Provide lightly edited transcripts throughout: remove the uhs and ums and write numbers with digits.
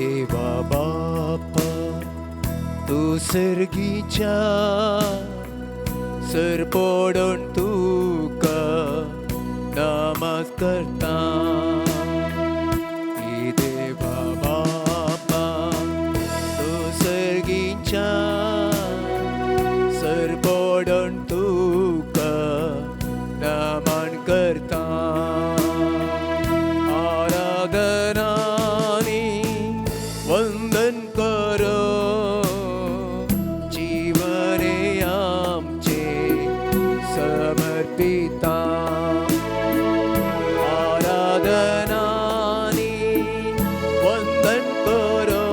देवा बापा तू सर्गीच्या सर पडून तुका नमस्कार करता देवा बापा तू सर्गीच्या सर पडून तुका नमन करता वंदन करो जीवने आमचे समर्पिता आराधनानी वंदन करो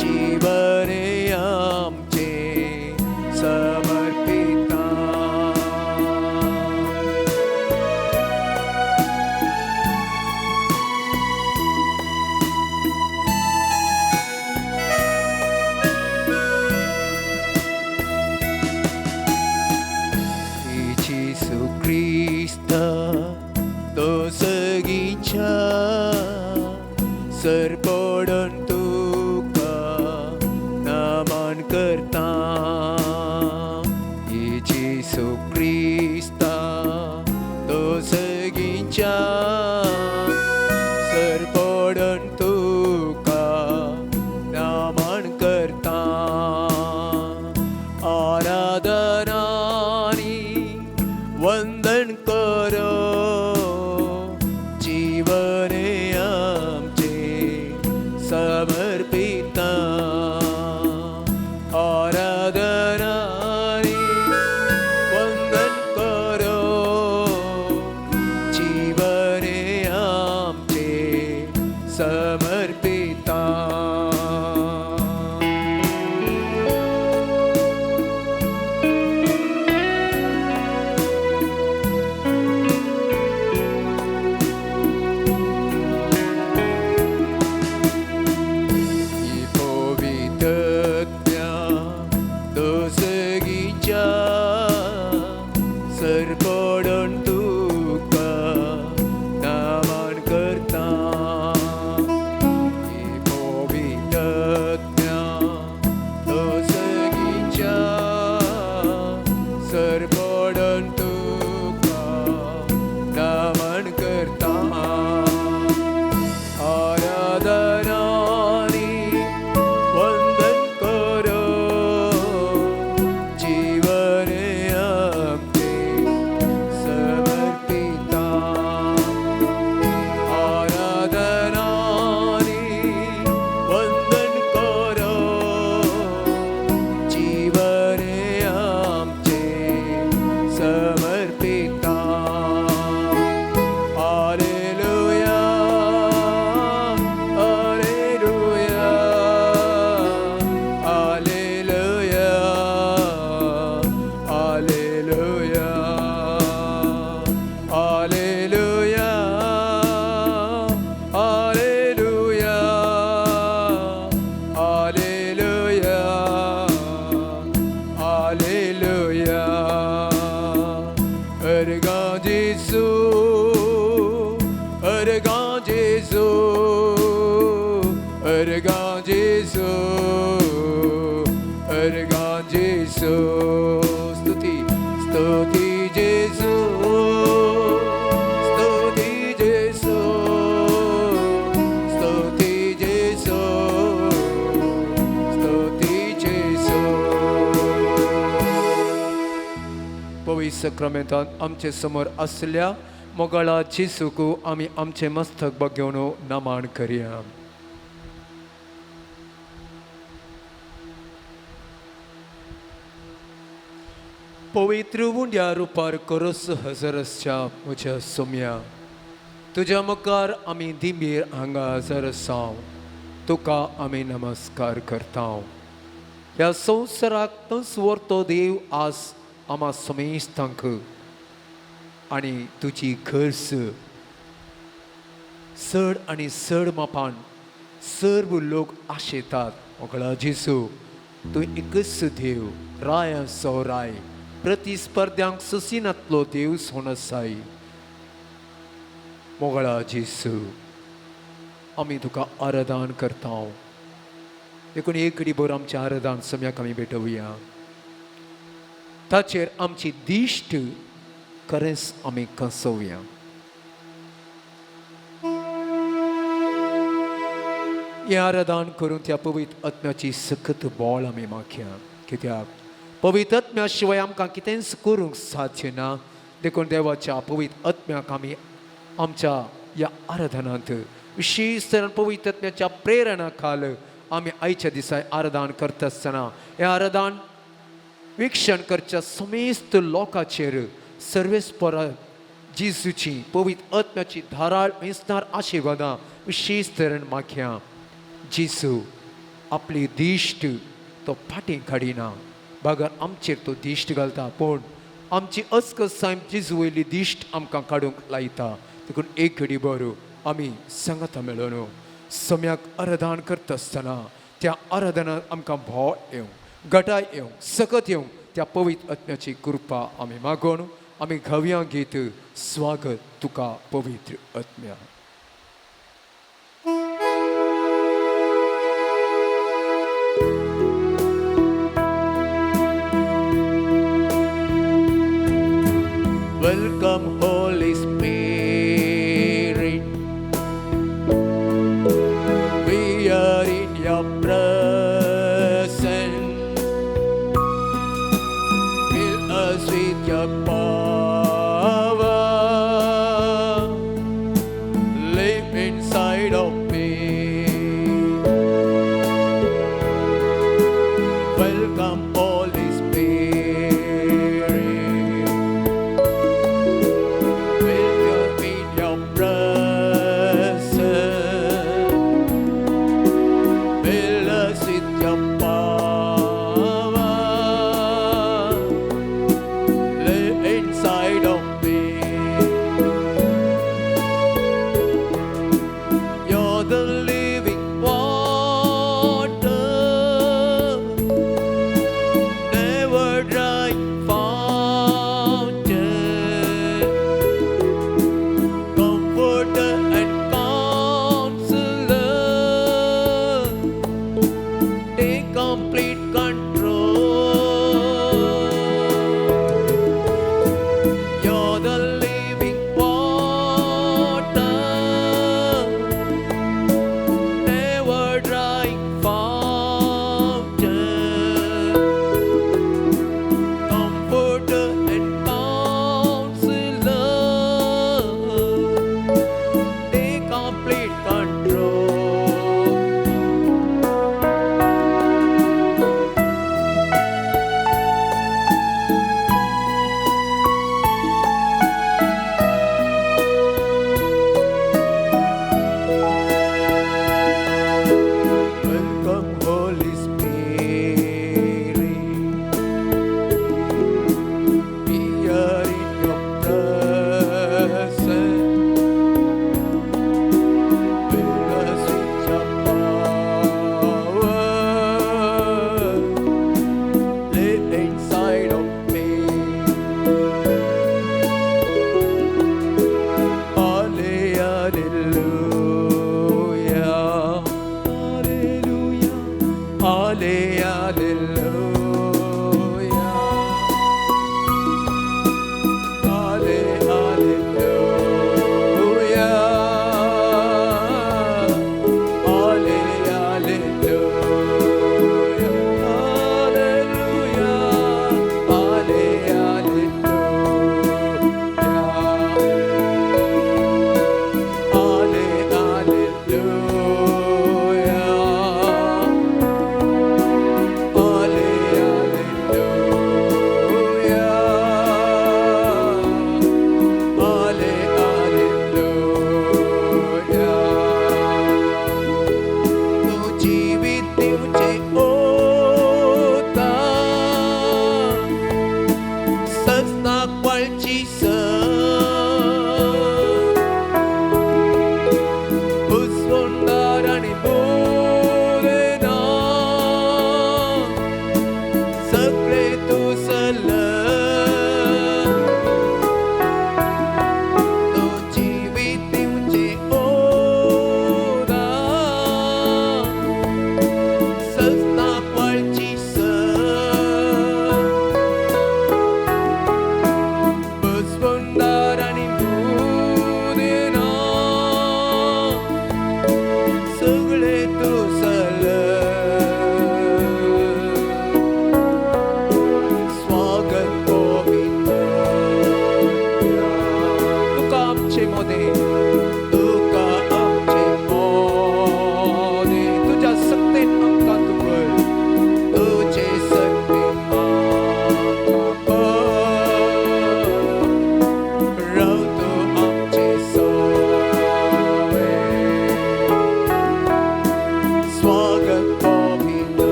जीवने आमचे समर्पिता Krista dosagicha sar podon tuka naman karta Yesu Krista dosagicha sar podon tuka naman karta आराधनानी वंदन करो जीवने आमचे समर्पिता आराधनानी वंदन करो जीवने आमचे समर्पिता सर पडून तुका नमन करता पवित्रज्ञा दोसगीच्या सर पडून तुका नमन करता आराधनानी वंदन करो जीवने आमचे समर्पिता आराधनानी वंदन करो जीवने आमचे समर्पिता hallelujah hallelujah hallelujah hallelujah hallelujah hallelujah hallelujah hallelujah अर्गा जेसू अर्गा जेसू अर्गा जेसू अर्गा जेसू स्तुति स्तुति जेसू स्तुति जेसू स्तुति जेसू स्तुति जेसू पवित्र सक्रमेंतान आमचे समोर असल्या मोगळा जेसूक आमी आमचे मस्तक बघून नमन करया पवित्र उंड्या रुपार करस हजरसच्या म्हज्या सोम्या तुज्या मुखार आमी दिंबीर हांगा हजर आसाव तुका आमी नमस्कार करता ह्या संवसाराक तंसवरतो देव आज आमा समेस्तांक आनी तुजी खर्च चड आनी चड मापान सर्व लोक आशेतात मोगळा जेसू तूं एकच देव राय सौराय प्रतिस्पर्ध्यांक ससिनातलो देव सोनसाई मोगळा जेसू आमी तुका आराधन करता. देखून एक घडी भर आमच्या आराधन सम्याक आमी भेटवया. ताचेर आमची दिश्ट खरेंच आमी कसोवया. हे आराधन करून त्या पवित्र आत्म्याची सखत बोळ आमी मागया. कित्याक पवित्र आत्म्या शिवाय आमकां कितेंच करूंक साध्य ना. देखून देवाच्या पवित्र आत्म्याक आमी आमच्या ह्या आराधनांत विशेष तरेन पवित्र आत्म्याच्या प्रेरणा खाल आमी आयच्या दिसा आराधन करता आसतना हें आराधन वीक्षण करच्या समेस्त लोकांचेर सर्वेस्परा जेजूची पवित्र आत्म्याची धाराळ विस्तार आशिर्वादां विशेष तरेन मागया. जेजू आपली दिश्ट तो फाटीं काडिना, बागर आमचेर तो दिश्ट घालता, पूण आमची अस्कसाय जेजू वयली दिश्ट आमकां काडूंक लायता. देखून एक घडी भर आमी सांगाता मेळून सम्याक आराधन करता आसतना त्या आराधनांत आमकां भोव येवं, घटाय येवं, सकत येवं त्या पवित्र आत्म्याची कृपा आमी मागून आमी घव्या गीत स्वागत तुका पवित्र आत्म्या. Welcome, Holy Spirit. We are in your presence. Fill us with your power.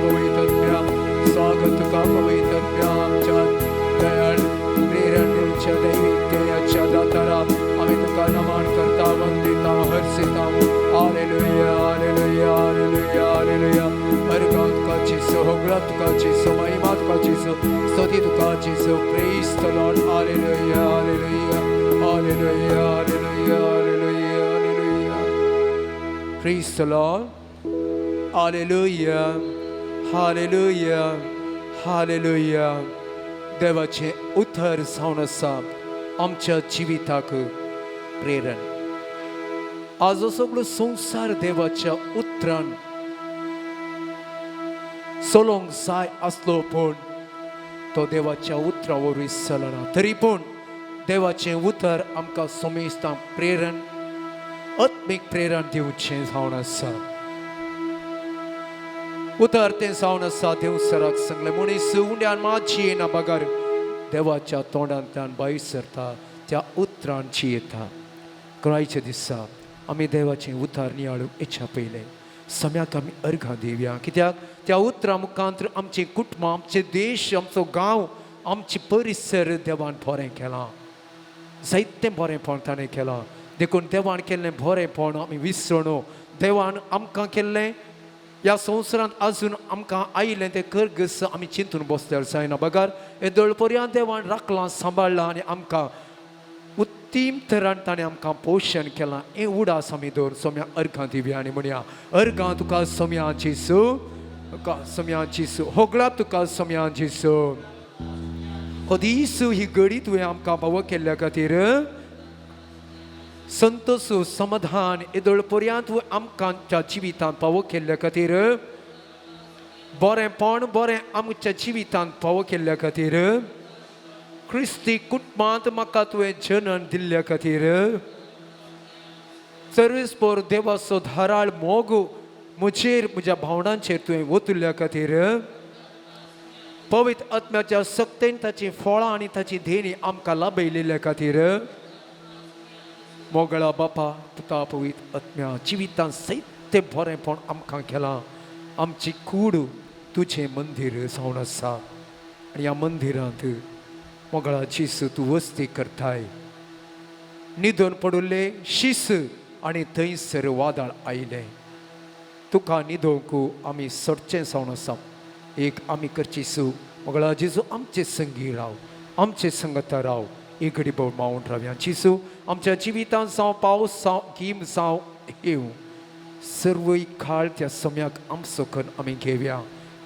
पवित्रज्ञा स्वागत तुका पवित्रज्ञा आमच्यात दयाळ प्रेरणेच्या दैविकतेच्या दातारा आम्ही तुका नमन करता वंदिता हर्षिता हालेलुया हालेलुया हालेलुया हालेलुया अर्गां तुका जिसो होगळा तुका जिसो महिमा तुका जिसो स्तुती तुका जिसो praise the Lord hallelujah hallelujah hallelujah hallelujah hallelujah hallelujah praise the Lord hallelujah hallelujah hallelujah देवाचे उतर जावन आसा आमच्या जिविताक प्रेरण आजो सगळो संसार देवाच्या उतरान चलोंक जाय आसलो पण तो देवाच्या उतरा वरवीं चलना तरी पूण देवाचें उतर आमकां समेस्तां प्रेरण आत्मीक प्रेरण दिवचें जावन आसा उतर तें जावन आसा देवसराक सांगलें मनीस उंड्यान मातशी येना बगर देवाच्या तोंडांतल्यान भायर सरता त्या उतरांची येता करायच्या दिसा आमी देवाचें उतर नियाळूंक इच्छा पयलें सम्याक आमी अर्घां दिवया कित्याक त्या उतरा मुखांतर आमचें कुटुंब आमचे देश आमचो गांव आमची परिसर देवान बरें केलां जायतें बरेंपण ताणें केलां देखून देवान केल्लें बरेंपण आमी विसरणो देवान आमकां केल्लें ह्या संवसारांत आजून आमकां आयिल्लें तें कर्गस आमी चिंतून बसल्यार जायना बगार हे दळपर्यंत देवान राखलां सांबाळलां आनी आमकां उत्तीम तरान ताणें आमकां पोशण केलां हें उडास आमी दवर सोम्या अर्घां दिवया आनी म्हणया अर्घां तुका सोम्या जेसू तुका सोम्या जेसू होगळा तुका सोम्या जेसू कधीच ही घडी तुवें आमकां बाबा केल्ल्या खातीर संतोष समाधान येदोळ पर्यंत आमकां जिवितांत पावो केल्ल्या खातीर बरेंपण बरें आमच्या जिवितांत पावो केल्ल्या खातीर क्रिस्ती कुटुंबांत म्हाका तुवें जनन दिल्ल्या खातीर सर्वेस्पर देवाचो धाराळ मोग म्हजेर म्हज्या भावंडांचेर तुवें ओतुल्ल्या खातीर पवित्र आत्म्याच्या सक्तेन ताची फळां आनी ताची देणी आमकां लाभयलेल्या खातीर मोगळा बापा पुता पवित्र आत्म्या जिवितांत सैत्य बरेंपण आमकां केलां आमची कूड तुजें मंदीर जावन आसा आनी ह्या मंदिरांत मोगळा जेसू तूं वस्ती करताय निधन पडुल्ले शीस आनी थंयसर वादळ आयलें तुका न्हिदोवंक आमी सोडचें जावन आसा एक आमी करचीसू मोगळा जेजू आमचे संगी राव आमचे संगता राव एक घडी बोड मावून रावया जेजू आमच्या जिवितांत जावं पावस जावं गीम जावं येवं सर्व काळ त्या सम्याक आमचोकन आमी घेवया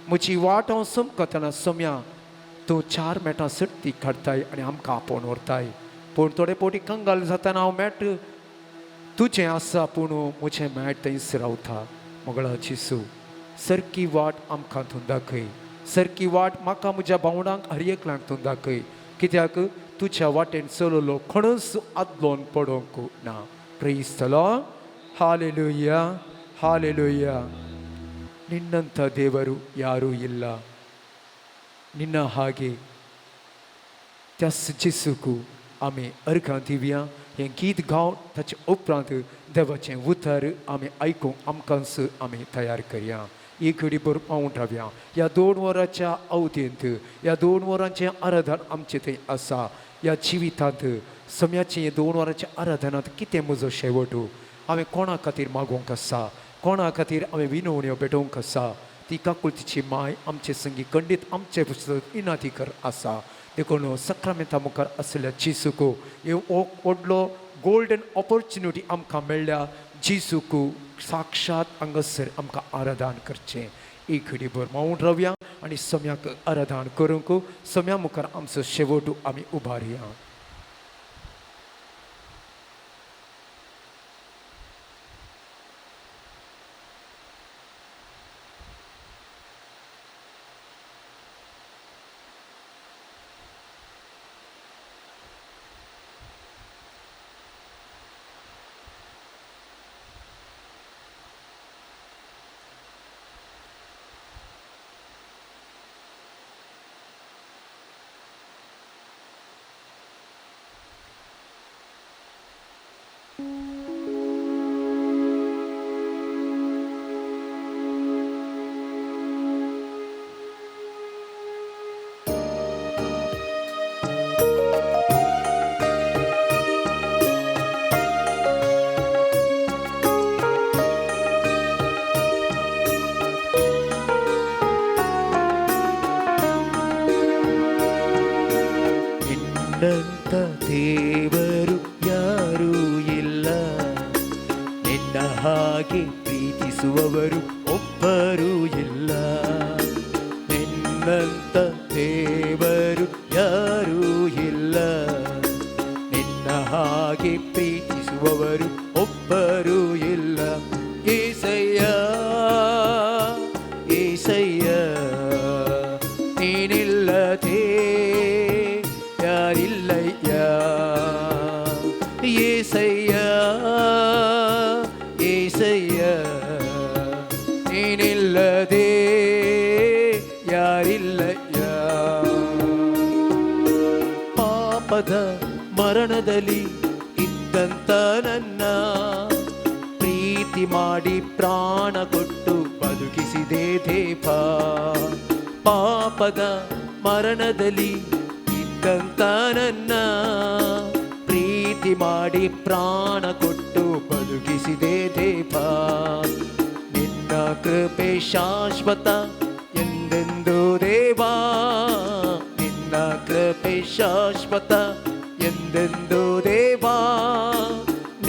म्हजी वाट हांव समकतना सम्या तूं 4 मेटां सर्ती काडताय आनी आमकां आपोवन व्हरताय पूण थोडे फावटी कंगाल जातना हांव मेट तुजें आसा पूण म्हजें मेट थंयच रावता मोगळा जेजू सरकी वाट आमकां तूं दाखय सरकी वाट म्हाका म्हज्या भावंडांक हर एकल्याक तूं दाखय कित्याक तुज्या वाटेन चललो कोणूच आदलोन पडोवंक ना praise the Lord hallelujah hallelujah ನಿನ್ನಂಥ ದೇವರು ಯಾರೂ ಇಲ್ಲ ನಿನ್ನ ಹಾಗೆ त्याच जेसूक आमी अर्घां दिवया हें गीत गावन ताचे उपरांत देवाचें उतर आमी आयकूंक आमकांच आमी तयार करया एक घडी भर पावून रावया ह्या 2 वरांच्या अवधेंत ह्या 2 वरांचें आराधन आमचें थंय आसा ह्या जिवितांत सम्याचें 2 वरांच्या आराधनांत कितें म्हजो शेवट हांवें कोणा खातीर मागोवंक आसा कोणा खातीर हांवें विनवण्यो भेटोवंक आसा ती काकुलतीची माय आमचे संगी खंडीत आमचे इनातीकर आसा देखून सक्रामेंता मुखार आसलेल्या जेसूक व्हडलो गोल्डन ऑपॉर्च्युनिटी आमकां मेळ्ळ्या जेसूक साक्षात हांगासर आमकां आराधन करचें एक घडी भर मावून रावया आनी सम्याक आराधन करूंक सम्या मुखार आमचो शेवट आमी उबारया ನಿನ್ನಂತ ದೇವರು ಯಾರೂ ಇಲ್ಲ, ನಿನ್ನ ಹಾಗೆ ಪ್ರೀತಿಸುವವರು ಒಬ್ಬರೂ ಇಲ್ಲ. ನಿನ್ನಂತ ದೇವರು ಯಾರೂ ಇಲ್ಲ, ನಿನ್ನ ಹಾಗೆ ಪ್ರೀತಿಸುವವರು ಒಬ್ಬರೂ ಇಲ್ಲ. ಏಸಯ್ಯ ಏಸಯ್ಯ, ನೀನಿಲ್ಲದೆ ಯಾರಿಲ್ಲಯ್ಯ. ಏಸಯ್ಯ ಏಸಯ್ಯ, ನೀನಿಲ್ಲದೆ ಯಾರಿಲ್ಲಯ್ಯ. ಪಾಪದ ಮರಣದಲ್ಲಿ ಇದ್ದಂತ ನನ್ನ ಪ್ರೀತಿ ಮಾಡಿ ಪ್ರಾಣ ಕೊಟ್ಟು ಬದುಕಿಸಿದೆ ದೇವ. ಪಾಪದ ಮರಣದಲ್ಲಿ ಇದ್ದಂತ ನನ್ನ ಪ್ರೀತಿ ಮಾಡಿ ಪ್ರಾಣ ಕೊಟ್ಟು ಬದುಕಿಸಿದೆ ದೇವ. ನಿನ್ನ ಕೃಪೆ ಶಾಶ್ವತ ಎಂದೆಂದು ದೇವಾ, ನಿನ್ನ ಕೃಪೆ ಶಾಶ್ವತ ಎಂದೆಂದು ದೇವಾ.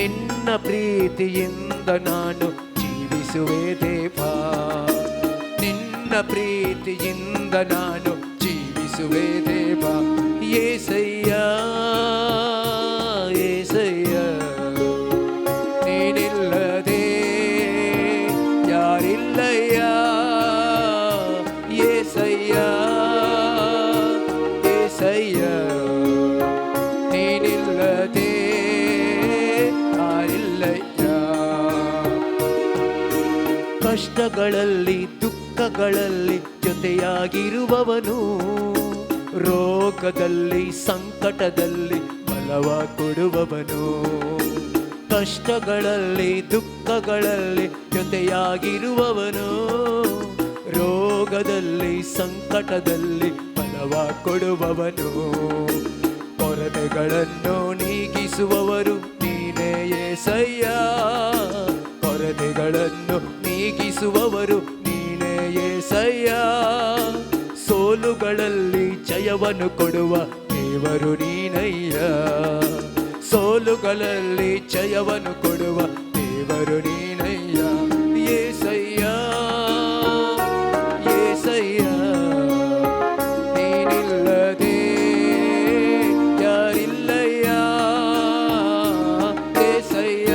ನಿನ್ನ ಪ್ರೀತಿಯಿಂದ ನಾನು ಜೀವಿಸುವೆ ದೇವಾ, ನಿನ್ನ ಪ್ರೀತಿಯಿಂದ ನಾನು ಜೀವಿಸುವೆ ದೇವಾ. ಏಸಯ್ಯ ಏಸಯ್ಯ, ನೀನಿಲ್ಲದೆ ಯಾರಿಲ್ಲಯ್ಯ. ಏಸಯ್ಯ ಏಸಯ್ಯ, ನೀನಿಲ್ಲದೆ ಯಾರಿಲ್ಲಯ್ಯ. ಕಷ್ಟಗಳಲ್ಲಿ ದುಃಖಗಳಲ್ಲಿ ಜೊತೆಯಾಗಿರುವವನು, ರೋಗದಲ್ಲಿ ಸಂಕಟದಲ್ಲಿ ಬಲವ ಕೊಡುವವನು. ಕಷ್ಟಗಳಲ್ಲಿ ದುಃಖಗಳಲ್ಲಿ ಜೊತೆಯಾಗಿರುವವನು, ರೋಗದಲ್ಲಿ ಸಂಕಟದಲ್ಲಿ ಬಲವ ಕೊಡುವವನು. ಕೊರತೆಗಳನ್ನು ನೀಗಿಸುವವರು ನೀನೇ ಏಸಯ್ಯ, ಕೊರತೆಗಳನ್ನು ನೀಗಿಸುವವರು ನೀನೇ ಏಸಯ್ಯ. ಸೋಲುಗಳಲ್ಲಿ ಜಯವನ್ನು ಕೊಡುವ ದೇವರು ನೀನಯ್ಯ, ಸೋಲುಗಳಲ್ಲಿ ಜಯವನ್ನು ಕೊಡುವ ದೇವರು ನೀನಯ್ಯ. ಏಸಯ್ಯ ಏಸಯ್ಯ, ನೀನಿಲ್ಲದೆ ಯಾರಿಲ್ಲಯ್ಯ. ಏಸಯ್ಯ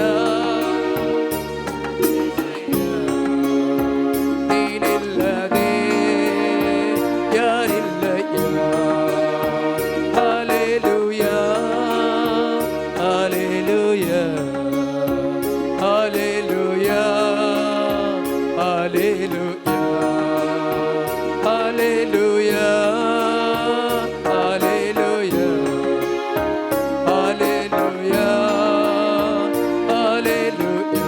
ನೀನಿಲ್ಲದೆ ಯಾರಿಲ್ಲಯ್ಯ. Hallelujah hallelujah hallelujah hallelujah hallelujah hallelujah hallelujah hallelujah.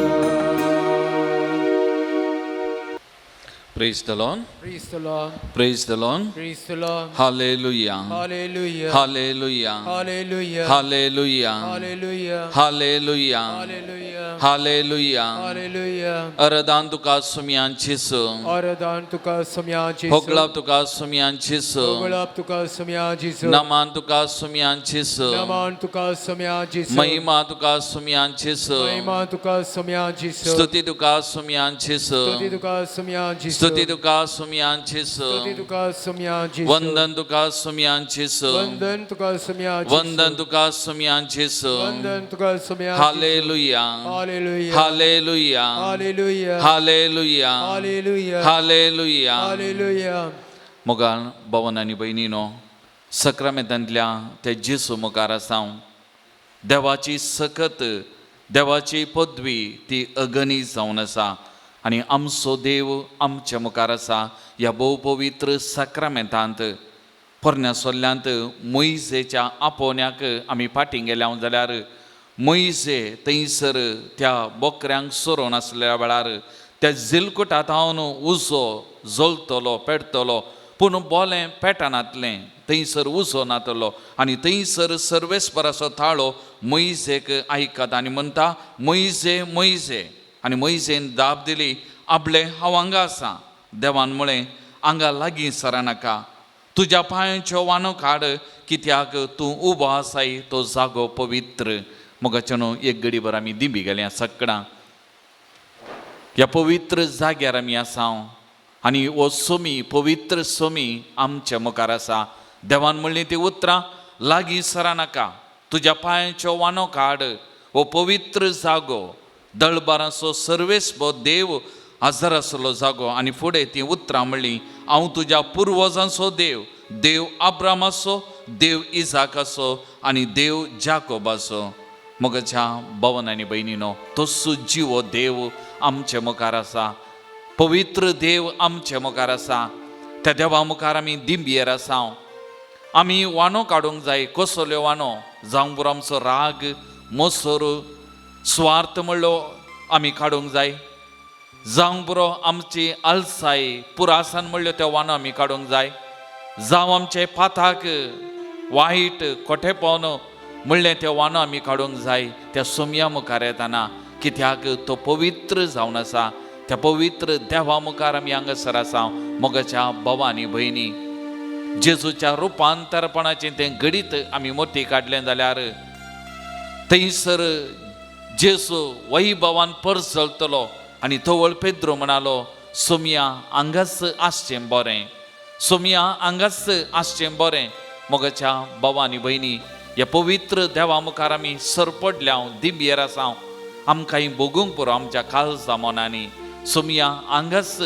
Praise the Lord. Praise the Lord. Praise the Lord. Praise the Lord. Hallelujah. Hallelujah. Hallelujah. Hallelujah. Hallelujah. Hallelujah. Hallelujah. Hallelujah. Hallelujah. Hallelujah. Aradan tuka sumianchisu. Aradan tuka samyajisu. Hoglab tuka sumianchisu. Hoglab tuka samyajisu. Naman tuka sumianchisu. Naman tuka samyajisu. Mahima tuka sumianchisu. Mahima tuka samyajisu. Stuti tuka sumianchisu. Stuti tuka samyajisu. Stuti tuka sumianchisu. Stuti tuka samyajisu. Vandan tuka sumianchisu. Vandan tuka samyajisu. Vandan tuka sumianchisu. Vandan tuka samyajisu. Hallelujah. Hallelujah. Hallelujah. Hallelujah. Hallelujah. Hallelujah. Hallelujah. Hallelujah. मुगाल भावन आनी भयणीनो, सक्रामेंतांतल्या ते जेसू मुखार आसां. देवाची सकत देवाची पदवी ती अगनी जावन आसा आनी आमचो देव आमच्या मुखार आसा. ह्या भोव पवित्र सक्रामेंतांत पोरण्या सोल्ल्यांत मोइजेच्या आपोवण्याक आमी फाटीं गेल्या जाल्यार मोइजे थंयसर त्या बोकऱ्यांक सोरोवन आसलेल्या वेळार त्या जिलकुटांत हांव उजो जळटलो पेटतलो, पूण बोलें पेटनातलें. थंयसर उजो नातलो आनी थंयसर सर्वेस्पराचो थाळो मोइजेक आयकता आनी म्हणटा, मोइजे मोइजे. आनी मोइजेन दाब दिली, आपले हांव हांगा आसा. देवान म्हळें, हांगा लागीं सरानाका, तुज्या पांयांचो वानो काड, कित्याक तूं उबो आसाय तो जागो पवित्र. मोगाचेनो एक घडीभर आमी दिंबी गेल्या सकाळां ह्या पवित्र जाग्यार आमी आसां आनी हो सोमी पवित्र सोमी आमच्या मुखार आसा. देवान म्हणली ती उतरां लागीं सरानाका, तुज्या पांयांचो वानो काड, हो पवित्र जागो दळबाराचो सर्वेस्प देव हजर आसलो जागो. आनी फुडें ती उतरां म्हणली, हांव तुज्या पुर्वजांचो देव, देव अब्रामाचो, देव इजाकाचो आनी देव जाकोबाचो. मोगाच्या भवन आनी भयणीनो, तोच जिवो देव आमच्या मुखार आसा, पवित्र देव आमच्या मुखार आसा. त्या देवा मुखार आमी दिंबयेर आसा. आमी वानो काडूंक जाय. कसल्यो वानो? जावं बरो आमचो राग, मोसोर, स्वार्थ म्हणलो आमी काडूंक जाय. जावं बरो आमची आलसाय, पुरासान म्हणल्यो त्यो वानो आमी काडूंक जाय. जावं आमचे पाताक वायट खोटेपण म्हणलें तें वानो आमी काडूंक जाय. त्या सोमया मुखार येताना, कित्याक तो पवित्र जावन आसा. त्या पवित्र देवा मुखार आमी हांगासर आसा. मोगाच्या भावा आनी भयणी, जेजूच्या रुपांतरपणाचें तें घडीत आमी मोठी काडलें जाल्यार थंयसर जेजू वैभवान परसळटलो. आनी तवळ पेद्रो म्हणालो, सोमया हांगाच आसचें बरें, सोमया हांगाच आसचें बरें. मोगाच्या भावा आनी भयणी, ह्या पवित्र देवा मुखार आमी सरपडल्या दिंबयेर आसा. आमकां भोगूंक पुरो आमच्या काळजा मोनांनी. सोमया हांगाच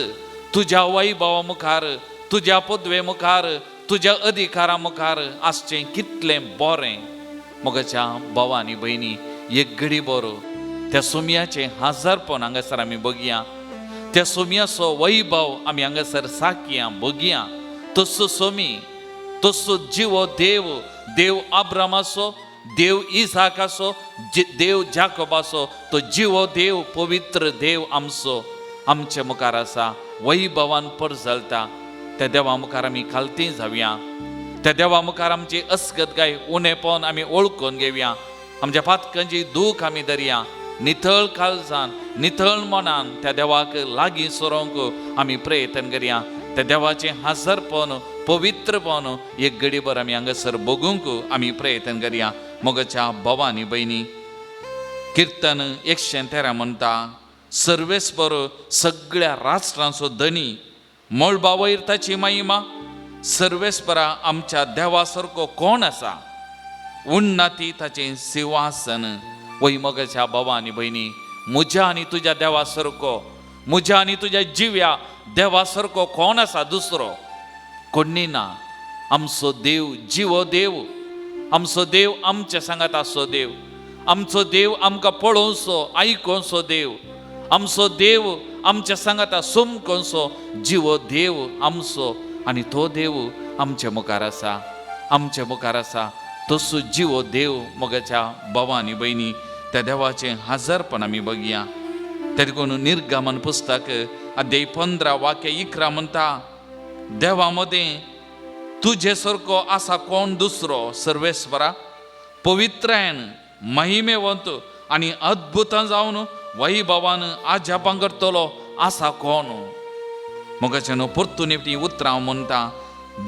तुज्या वैभवा मुखार, तुज्या पदवे मुखार, तुज्या अधिकारा मुखार आसचें कितलें बरें. मोगाच्या भावा आनी भयणी, एक घडी बरो त्या सोमयाचें हजारपण हांगासर आमी बगया. त्या सोमयाचो वैभव आमी हांगासर साकया बगया. तसो सोमी, तसो जिवो देव, देव अब्रामाचो, देव इसाकाचो, देव जाकोबाचो, तो जिवो देव पवित्र देव आमचो आमच्या मुखार आसा. वैभवान परजळटा. त्या देवा मुखार आमी खालती जावया. त्या देवा मुखार आमची अस्गतगाय उणेपण आमी ओळखून घेवया. आमच्या पातकांची दूख आमी धरया. नितळ काळजान, नितळ मनान त्या देवाक लागीं सरोंक आमी प्रयत्न करया. त्या देवाचें हजरपण, पवित्रपण एक घडीभर आमी हांगासर बगूंक आमी प्रयत्न करया. मोगाच्या भावा आनी भयणी, किर्तन 113 म्हणटा, सर्वेस्पर सगळ्या राष्ट्रांचो धनी, मळबा वयर ताची महिमा, सर्वेस्परा आमच्या देवा सारको कोण आसा, उन्नती ताचें सिंहासन. वय मोगाच्या भावा आनी भयणी, म्हज्या आनी तुज्या देवा सारको, म्हज्या आनी तुज्या जिव्या देवा सारको कोण आसा? दुसरो कोणी ना. आमचो देव जिवो देव, आमचो देव आमच्या सांगात आसचो देव, आमचो देव आमकां पळोवचो आयकोवचो देव, आमचो देव आमच्या सांगात सोमकोवचो जिवो देव आमचो. आनी तो देव आमच्या मुखार आसा, आमच्या मुखार आसा. तसो जिवो देव मोगाच्या भावा आनी भयणी, त्या देवाचें हजारपण आमी बगया. त्या देखून निर्गमन पुस्तक अध्याय 15 वाक्य 11 म्हणटा, देवा मदें तुजे सारको आसा कोण दुसरो? सर्वेस्परा, पवित्रायन, महिमेवंत आनी अद्भुतां जावन वैभवान आजापां करतलो आसा कोण? मोगाचें परतून ती उतरां म्हणटा,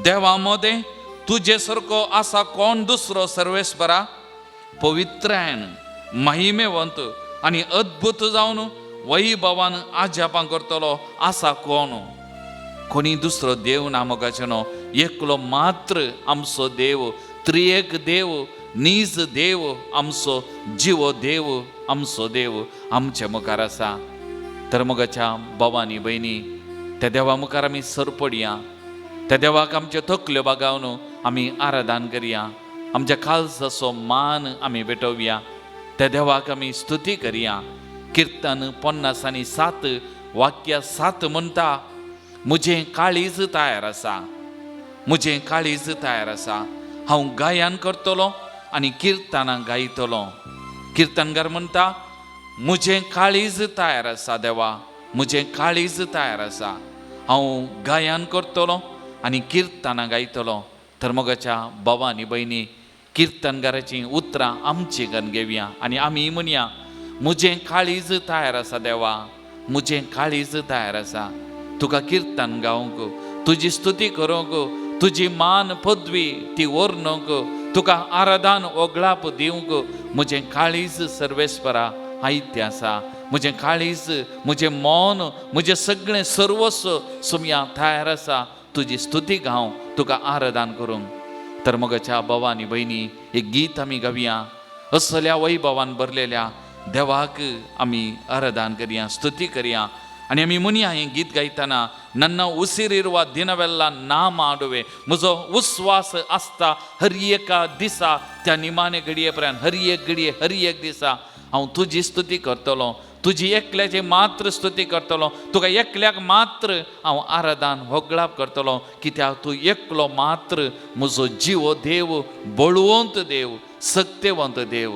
देवा मदें तुजे सारको आसा कोण दुसरो? सर्वेस्परा, पवित्रायन, महिमेवंत आनी अद्भुत जावन वैभवान आजापां करतलो आसा कोण? कोणी दुसरो देव ना. मोगाचें एकलो मात्र आमचो देव, त्रिएक देव, नीज देव, आमचो जिवो देव, आमचो देव आमच्या मुखार आसा. तर मोगाच्या भावानी भयणी, त्या देवा मुखार आमी सरपडया. त्या देवाक आमच्यो तकल्यो बागावन आमी आराधन करया. आमच्या काळजाचो मान आमी भेटोवया. त्या देवाक आमी स्तुती करया. किर्तन 50:7 वाक्य 7 म्हणटा, म्हजें काळीज तयार आसा, म्हजें काळीज तयार आसा. हांव गायन करतलो आनी किर्तनां गायतलो. किर्तनकार म्हणटा, म्हजें काळीज तयार आसा देवा, म्हजें काळीज तयार आसा. हांव गायन करतलो आनी किर्तनां गायतलो. तर मोगाच्या भावा आनी भयणी, किर्तनकाराची उतरां आमची गन घेवया आनी आमी म्हणया, म्हजें काळीज तयार आसा देवा, म्हजें काळीज तयार आसा. तुका किर्तन गावंक, तुजी स्तुती करूंक, तुजी मान पदवी ती व्हरनूक तुका आराधन ओगळाप दिवंक म्हजें काळीज सर्वेस्परा आयत्य आसा. म्हजें काळीज, म्हजें मौन, म्हजें सगळें सर्वस्व सुमया तयार आसा तुजी स्तुती गावं, तुका आराधन करूंक. तर मोगाच्या भावा आनी भयणी, एक गीत आमी गावया. असल्या वैभवान भरलेल्या देवाक आमी आराधन करया, स्तुती करया. आनी आमी म्हणया हें गीत गायतना, ನನ್ನ ಉಸಿರಿರುವ ದಿನವೆಲ್ಲ ನಾ ಮಾಡುವೆ, म्हजो उस्वास आसता हर एका दिसा त्या निमाणे घडये पर्यंत, हर एक घडये, हर एक दिसा हांव तुजी स्तुती करतलो, तुजी एकल्याची मात्र स्तुती करतलो, तुका एकल्याक मात्र हांव आराधन होगळाप करतलो, कित्याक तूं एकलो मात्र म्हजो जीव देव, बळवंत देव, सत्यवंत देव.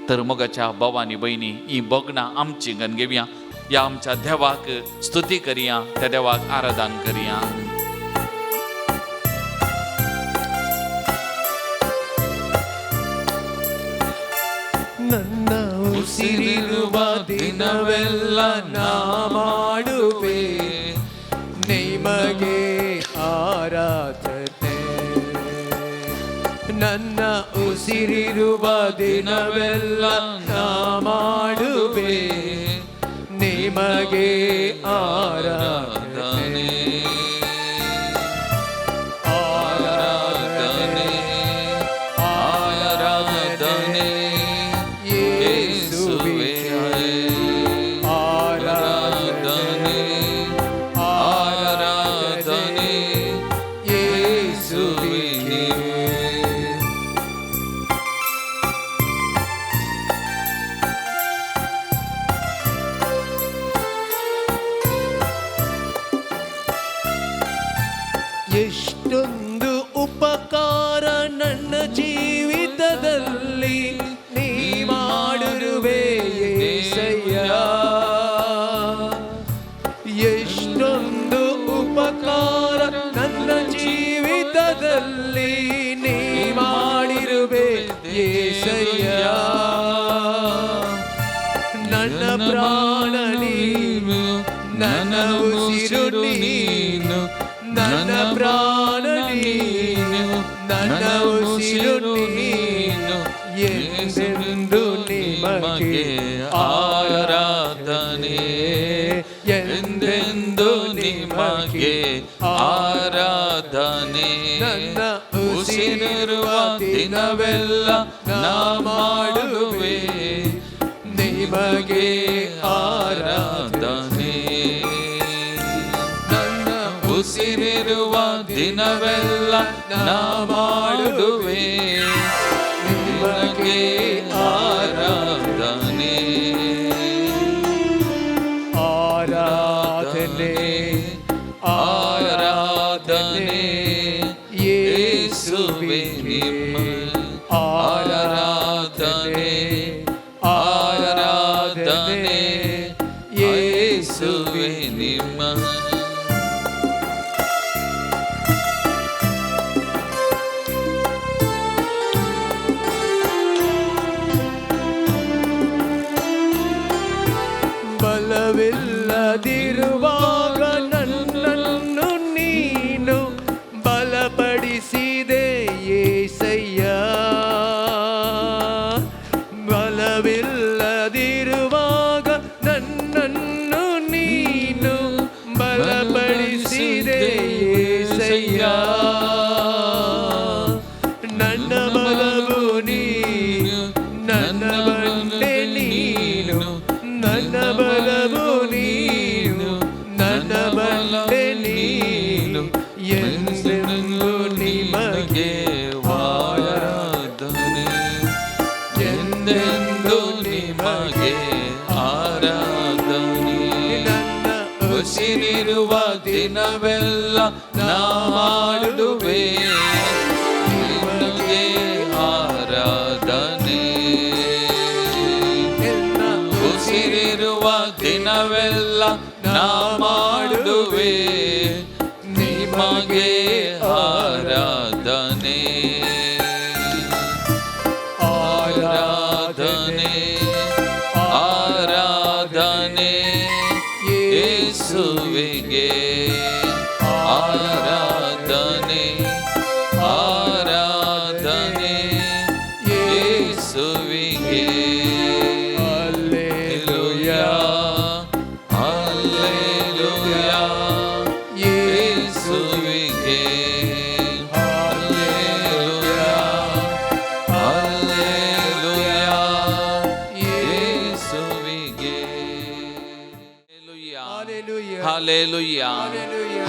तर मोगाच्या भावांनी भयणी, ही भोगणां आमची घेवया, या आमच्या देवाक स्तुती करिया, त्या देवाक आराधन करिया. ನನ್ನ ಉಸಿರಿರುವ ದಿನವೆಲ್ಲ ನಾ ಮಾಡುವೆ ನಿಮಗೆ ಆರಾಧನೆ. ನನ್ನ ಉಸಿರಿರುವ ದಿನವೆಲ್ಲ ನಾ ಮಾಡುವೆ ನಿಮಗೆ ಆರಾಧನೆ. ಆರಾಧನೆ ಆರಾಧನೆ ಯೇಸುವೇ, ಆರಾಧನೆ ಆರಾಧನೆ ಯೇಸುವೇ. ಎಷ್ಟೊಂದು ಉಪಕಾರ ನನ್ನ ಜೀವಿತದಲ್ಲಿ ನೀ ಮಾಡಿರುವೆ యేసయ్ಯ. ಎಷ್ಟೊಂದು ಉಪಕಾರ ನನ್ನ ಜೀವಿತದಲ್ಲಿ ನೀ ಮಾಡಿರುವೆ యేసయ్య. ನನ್ನ ಪ್ರಾಣ ನೀನು, ನನ್ನ ಉಸಿರು ನೀನು, ನನ್ನ ಪ್ರಾಣ ನೀನು, ನನ್ನ ಉಸಿರು ನೀನು, ಎಂದೆಂದು ನಿಮಗೆ ಆರಾಧನೆ, ಎಂದೆಂದು ನಿಮಗೆ ಆರಾಧನೆ. ನನ್ನ ಉಸಿರಿರುವ ದಿನವೆಲ್ಲ ನಾ ಮಾಡುವೆ ನಿಮಗೆ ಆರಾಧನೆ. ಉಸಿರಿರುವ ದಿನವೆಲ್ಲ ನಾ ಮಾಡುವೆ ನಿಮಗೆ ಆರಾಧನೆ. ಆರಾಧನೆ ಆರಾಧನೆ ಯೇಸುವೇ ನಿಮ್ಮ ಆರಾಧನೆ, ಆರಾಧನೆ ಯೇಸುವೇ ನಿಮ್ಮ. ಬಲವಿಲ್ಲದಿರುವಾಗ ನನ್ನನ್ನು ನೀನು ಬಲಪಡಿಸಿದೆ యేసయ్య. ಬಲವಿಲ್ಲದಿರುವಾಗ ನನ್ನನ್ನು ನೀನು ಬಲಪಡಿಸಿದೆ యేసయ్య. ನನ್ನ ಬಲವು ನೀನು, ನನ್ನ ಬಂಡೆ ನೀನು, ನನ್ನ ಬಲವು ನೀನು, ನನ್ನ ಬಂಡೆ ನೀನು, ಎಂದೆಂದು ನಿಮಗೆ ಆರಾಧನೆ, ಎಂದೆಂದು ನಿಮಗೆ ಆರಾಧನೆ. ನನ್ನ ಉಸಿರಿರುವ ದಿನವೆಲ್ಲ ನಾ ಮಾಡುವೆ ನಿಮಗೆ ಆರಾಧನೆ. ಉಸಿರಿರುವ ದಿನವೆಲ್ಲ ನಾ ಮಾಡುವೆ ನಿಮಗೆ ಆರಾಧನೆ. ಆರಾಧನೆ ಆರಾಧನೆ ಯೇಸುವಿಗೆ ಆರಾಧನೆ,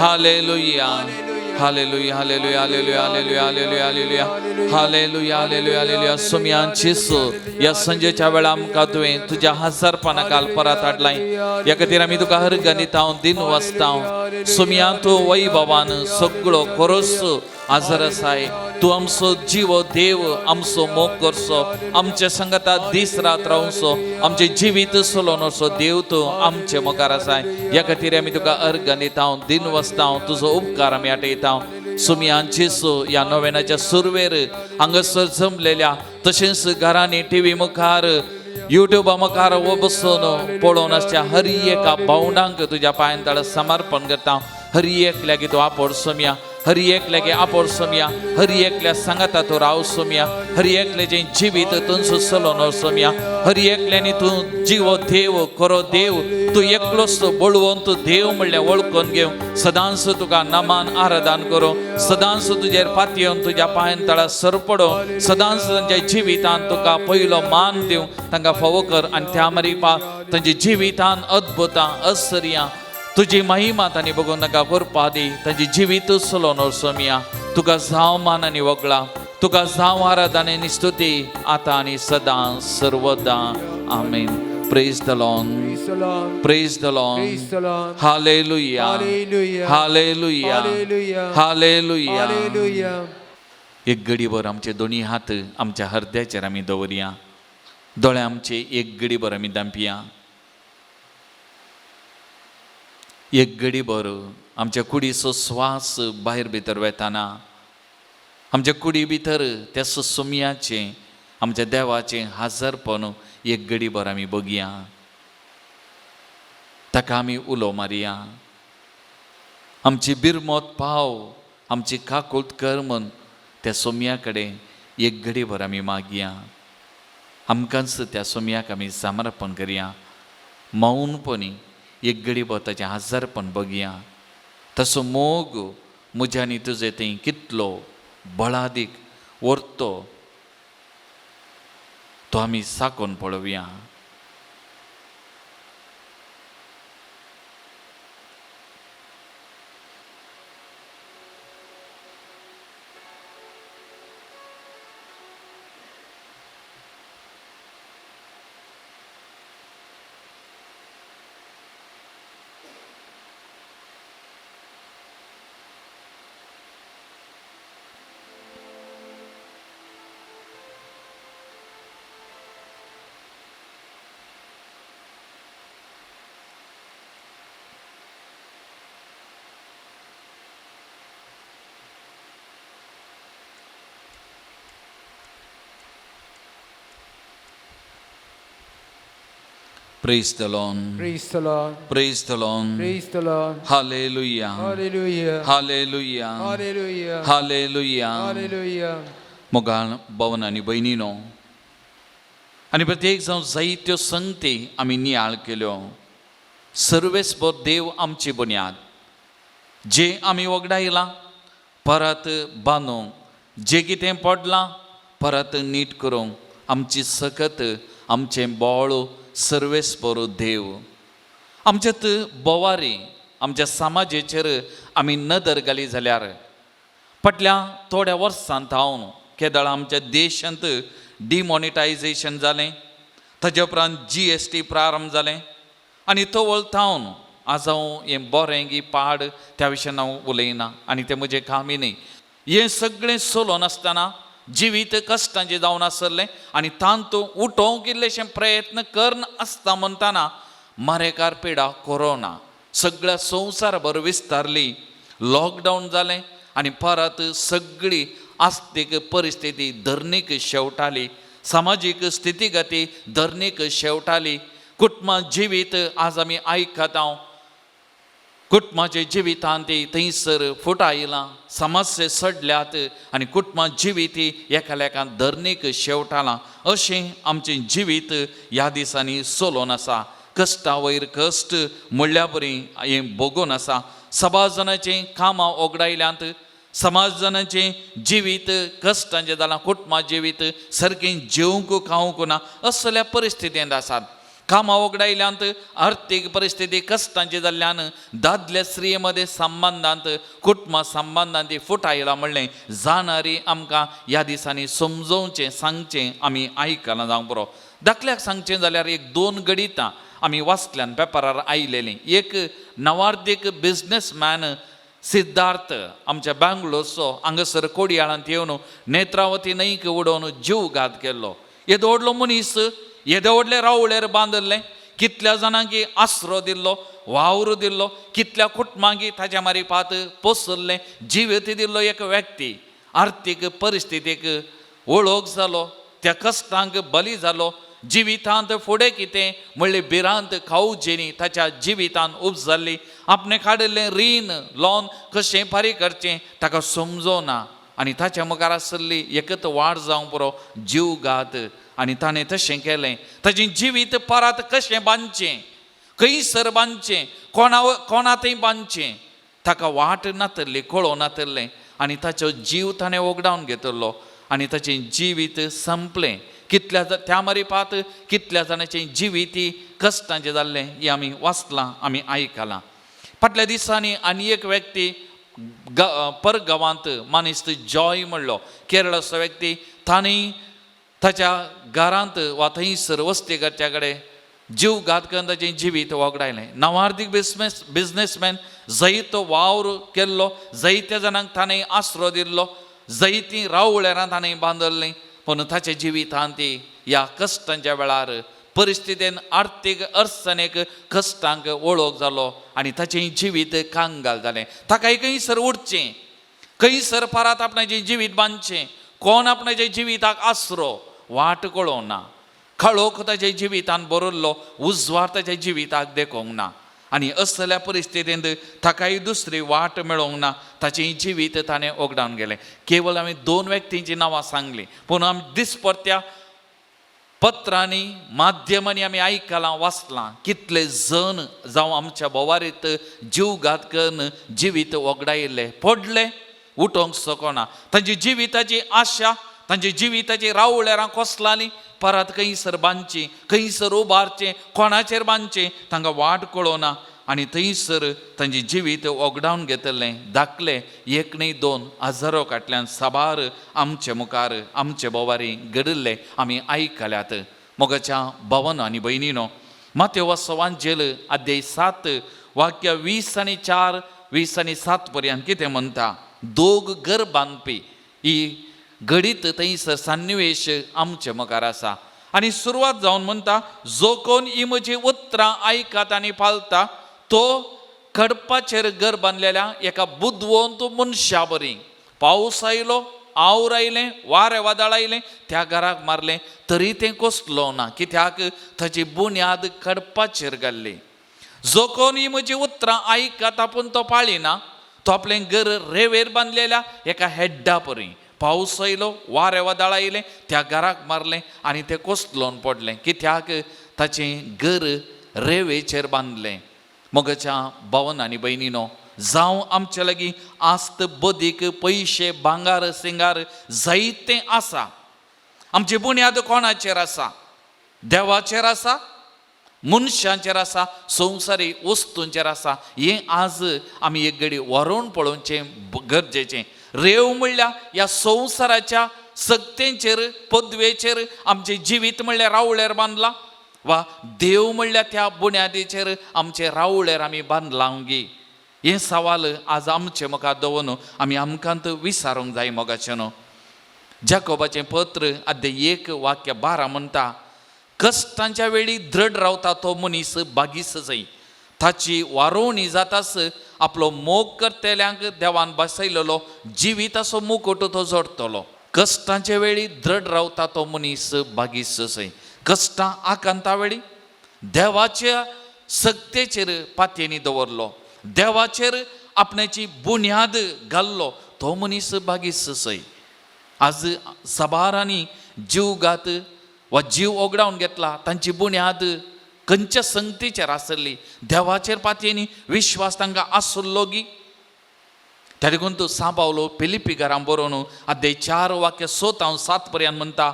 hallelujah hallelujah hallelujah hallelujah hallelujah hallelujah hallelujah hallelujah hallelujah hallelujah सुमयांची सो या संजेच्या वेळा आमकां तुवें तुज्या हजारपणा काल परत हाडलाय ह्या खातीर आमी तुका हर गणित हांव दिन वाचता सुमया तूं वैभवान सगळो खरोच आजर आसाय तूं आमचो जीव देव आमचो मोग करचो आमच्या संगता दीस रात रावचो आमचे जिवीत चलोवन वचो देव तूं आमचे मुखार आसाय ह्या खातीर आमी तुका अर्गणीत हांव दिन वाचता तुजो उपकार आमी आटयता सुमयांची सो ह्या नोवेनाच्या सुरवेर हांगासर जमलेल्या तशेंच घरांनी टीव्ही मुखार युट्यूबा मुखार बसून पळोवन आसच्या हर एका भावंडांक तुज्या पांयां तळ समर्पण करता हर एकल्या की तूं आपोड सोमया हर एकल्यागे आपोड सोमया हर एकल्या सांगाता तूं राव सोमया हर एकल्याचें जिवीत तुमचो चलोवन सोमया हर एकल्यानी तूं जीव देव खरो देव तूं एकलोच बळवंत देव म्हणल्यार वळखून घेवं सदांच तुका नमान आराधन करूं सदांच तुजेर पातयेवन तुज्या पांयां तळा सरपडों सदांच तांच्या जिवितांत तुका पयलो मान दिवं तांकां फावो कर आनी त्या मरीपा तांच्या जिवितांत अद्भुतां आश्चर्यां तुजी महिमा तांणी बघून नाका करपा दी तांची जिवीत चलोवन सोमया तुका जावं मान आनी वगळा तुका जावं आराधन आनी स्तुती आतां आनी सदां सर्वदा आमेन praise the Lord praise the Lord hallelujah hallelujah hallelujah एक घडीभर आमचे दोनी हात आमच्या हृदयाचेर आमी दवरया दोळे आमचे एक घडीभर आमी दांपया एक घडीभर आमच्या कुडीचो स्वास भायर भितर वेताना आमच्या कुडी भितर त्या सुमयाचें आमच्या देवाचें हाजरपण एक घडीभर आमी बगया ताका आमी उलो मारया आमची बिरमोत पाव आमची काकूट कर म्हूण त्या सोमया कडेन एक घडीभर आमी मागया आमकांच त्या सोमयाक आमी समर्पण करया मौनपणी एक घडीभर ताचें हाजरपण बगया तसो मोग म्हज्या आनी तुजें थंय कितलो बळादीक व्हरतो तो आमी साकोन पळोवया Praise the Lord. Praise the Lord. Praise the Lord. Praise the Lord. Hallelujah. Hallelujah. Hallelujah. Hallelujah. Hallelujah. Hallelujah. मोगाळ भवन आनी भयणीनो आनी प्रत्येक जावन जायत्यो संगती आमी नियाळ केल्यो सर्वेस्पर देव आमची बुन्याद जे आमी वगडायलां परत बांदूंक जे कितें पडलां परत नीट करूंक आमची सकत आमचें बोळ सर्वेस्पर देव आमच्यात बोवारी आमच्या समाजेचेर आमी नदर घाली जाल्यार फाटल्या थोड्या वर्सांत हांव केदळ आमच्या देशांत डिमॉनिटायजेशन जालें ताजे उपरांत GST प्रारंभ जालें आनी तो वळतावन आज हांव हें बरें की पाड त्या विशयान हांव उलयना आनी तें म्हजें कामय न्ही हें सगळें चलोवन आसतना जिवीत कश्टांचें जावन आसलें आनी तांतूं उठोवंक इल्लेशें प्रयत्न करन आसता म्हणटाना मारेकार पिडा कोरोना सगळ्या संवसारभर विस्तारली लॉकडावन जालें आनी परत सगळी आस्थीक परिस्थिती धरणीक शेवटाली सामाजीक स्थितीगती धरणीक शेवटाली कुटुंबां जिवीत आज आमी आयकतात हांव कुटुंबाचे जिवितांत थंयसर फुट आयलां समस्या सडल्यात आनी कुटुंबां जिवीत एका लेखान धरणीक शेवटालां अशें आमचें जिवीत ह्या दिसांनी चलोवन आसा कश्टा वयर कश्ट म्हणल्या बरी हें भोगून आसा समाज जाणांचें कामां ओगडायल्यांत समाज जाणांचें जिवीत कश्टांचें जालां कुटुंबां जिवीत सारकें जेवंक खावंक ना असल्या परिस्थितींत आसात कामा वगडायल्यांत आर्थीक परिस्थिती कश्टांची जाल्ल्यान दादल्या स्त्रियेमध्ये संबंधांत कुटुंबा संबंधांत फूट आयला म्हणलें जाणारी आमकां ह्या दिसांनी समजोवचें सांगचें आमी आयकलां जावं पुरो. धाकल्याक सांगचें जाल्यार एक 2 गणितां आमी वाचल्यान पेपरार आयलेलीं. एक नवार्दीक बिझनेसमॅन सिद्धार्थ आमच्या बँगलोरचो हांगासर कोडयाळांत येवन नेत्रावती न्हंयक उडोवन जीव घात केल्लो. येदो व्हडलो मनीस येदे व्हडले रावळेर बांदल्ले, कितल्या जाणांक आसरो दिल्लो, वावर दिल्लो, कितल्या कुटुंबांक ताच्या मारिफात पोसल्लें, जिवीत दिल्लो एक व्यक्ती आर्थीक परिस्थितीक वळख जालो, त्या कश्टांक बली जालो. जिवितांत फुडें कितें म्हणलें भिरांत खावचेनी ताच्या जिवितांत उपजल्ली. आपणें काडिल्लें रीण लॉन कशें फारीक करचें ताका समजोना आनी ताच्या मुखार आसली एकच वाड जावं पुरो जीव घात. आनी ताणें तशें केलें. ताचें जिवीत परत कशें बांदचें, खंयसर बांदचें, कोणा थंय बांदचें ताका वाट नातल्ली, कळो नातल्लें. आनी ताचो जीव ताणें वगडावन घेतलो आनी ताचें जिवीत संपलें. कितल्या त्या मारिफात कितल्या जाणांचें जिवीत कश्टांचें जाल्लें हें आमी वाचलां, आमी आयकलां. फाटल्या दिसांनी आनी एक व्यक्ती परगांवांत मनीस जॉय म्हणलो, केरळाचो व्यक्ती. ताणें ताच्या घरांत वा थंयसर वस्ती करच्या कडेन जीव घात करून ताचें जिवीत वगडायलें. नवार्दीक बिझनेसमॅन जायतो वावर केल्लो, जायत्या जाणांक ताणें आसरो दिल्लो, जायतीं रावळेरां ताणें बांदल्लीं. पूण ताच्या जिवितांत ह्या कश्टांच्या वेळार परिस्थितीन आर्थीक अडचणेक कश्टांक वळख जालो आनी ताचें जिवीत कांगाल जालें. ताकाय खंयसर उरचें, खंयसर परत आपणाचें जिवीत बांदचें, कोण आपणाच्या जिविताक आसरो वाट कळोवना. खळोक ताच्या जिवितांत बरयल्लो, उजवाड ताच्या जिविताक देखूंक ना. आनी असल्या परिस्थितींत ताकाय दुसरी वाट मेळोंक ना. ताचें जिवीत ताणें वगडावन गेलें. केवळ आमी 2 व्यक्तींची नांवां सांगलीं, पूण आमी दिसपट्ट्या पत्रांनी माध्यमांनी आमी आयकलां, वाचलां कितले जण जावं आमच्या बोवारीत जीव घात करून जिवीत वगडायिल्ले, पडले, उठोंक शकना. तांची जिविताची आशा, तांची जिविताची रावळेरां कोसलालीं. परत खंयसर बांदचें, खंयसर उबारचें, कोणाचेर बांदचें तांकां वाट कळोना. आनी थंयसर तांचें जिवीत वगडावन घेतलें. धाकले 1 न्हय 2 हजारो फाटल्यान साबार आमचे मुखार आमचे बोवारी घडिल्ले आमी आयकल्यात. मोगाच्या भावांनो आनी भयणीनो, माथ्यो वाचोवांचेर अध्याय 7 वाक्य 20 आनी 4, 20 आनी 7 पर्यंत कितें म्हणटा. 2 घर बांदपी ही घडीत थंयसर सन्निवेश आमचे मुखार आसा. आनी सुरवात जावन म्हणटा, जो कोण ही म्हजी उतरां आयकात आनी पाळटा तो खडपाचेर घर बांदलेल्या एका बुदवंत मनशा बरी. पावस आयलो, आवर आयलें, वारें वादळ आयलें, त्या घराक मारलें तरी तें कोसलो ना, कित्याक ताची बुन्याद खडपाचेर घाल्ली. जो कोण ही म्हजी उतरां आयकाता पूण तो पाळिना तो आपलें घर रेंवेर बांदलेल्या एका हेड्डा परी. पावस आयलो, वारें वादळ आयलें, त्या घराक मारलें आनी तें कोसलोन पडलें, कित्याक ताचें घर रेंवेचेर बांदलें. मोगाच्या भावांनो आनी भयणीनो, जावं आमचे लागीं आस्त बदीक पयशे भांगार सिंगार जायतें आसा, आमची बुन्याद कोणाचेर आसा? देवाचेर आसा, मनशांचेर आसा, संवसारी वस्तूंचेर आसा. हें आज आमी एक घडी व्हरून पळोवचें गरजेचें. रेव म्हणल्यार ह्या संवसाराच्या सक्तेचेर, पदवेचेर आमचें जिवीत म्हणल्यार रावळेर बांदलां, वा देव म्हणल्यार त्या बुन्यादीचेर आमचे रावळेर आमी बांदलां गी. हें सवाल आज आमचे मुखार दवरून आमी आमकांत विचारूंक जाय. मोगाचें न्हू. जाकोबाचें पत्र अध्याय 1 वाक्य 12 म्हणटा, कश्टांच्या वेळी दृढ रावता तो मनीस बागीस जाय. ताची वारोवणी जातास आपलो मोग करतेल्यांक देवान बसयलेलो जिविताचो मुकुट तो जोडटलो. कश्टांचे वेळी दृढ रावता तो मनीस बागीस जाय. कश्टां आकांता वेळी देवाच्या सक्तेचेर पातयेनी दवरलो, देवाचेर आपणाची बुन्याद घाल्लो तो मनीस बागीस जाय. आज साबारांनी जीव घात वा जीव ओगडावन घेतला, तांची बुन्याद खंयच्या संगतीचेर आसली, देवाचेर पातयेनी विश्वास तांकां आसलो गी. त्या देखून तूं सांबावलो फिलिपी घरां बरोवन अध्याय 4 वाक्य 6 हांव 7 पर्यंत म्हणटा,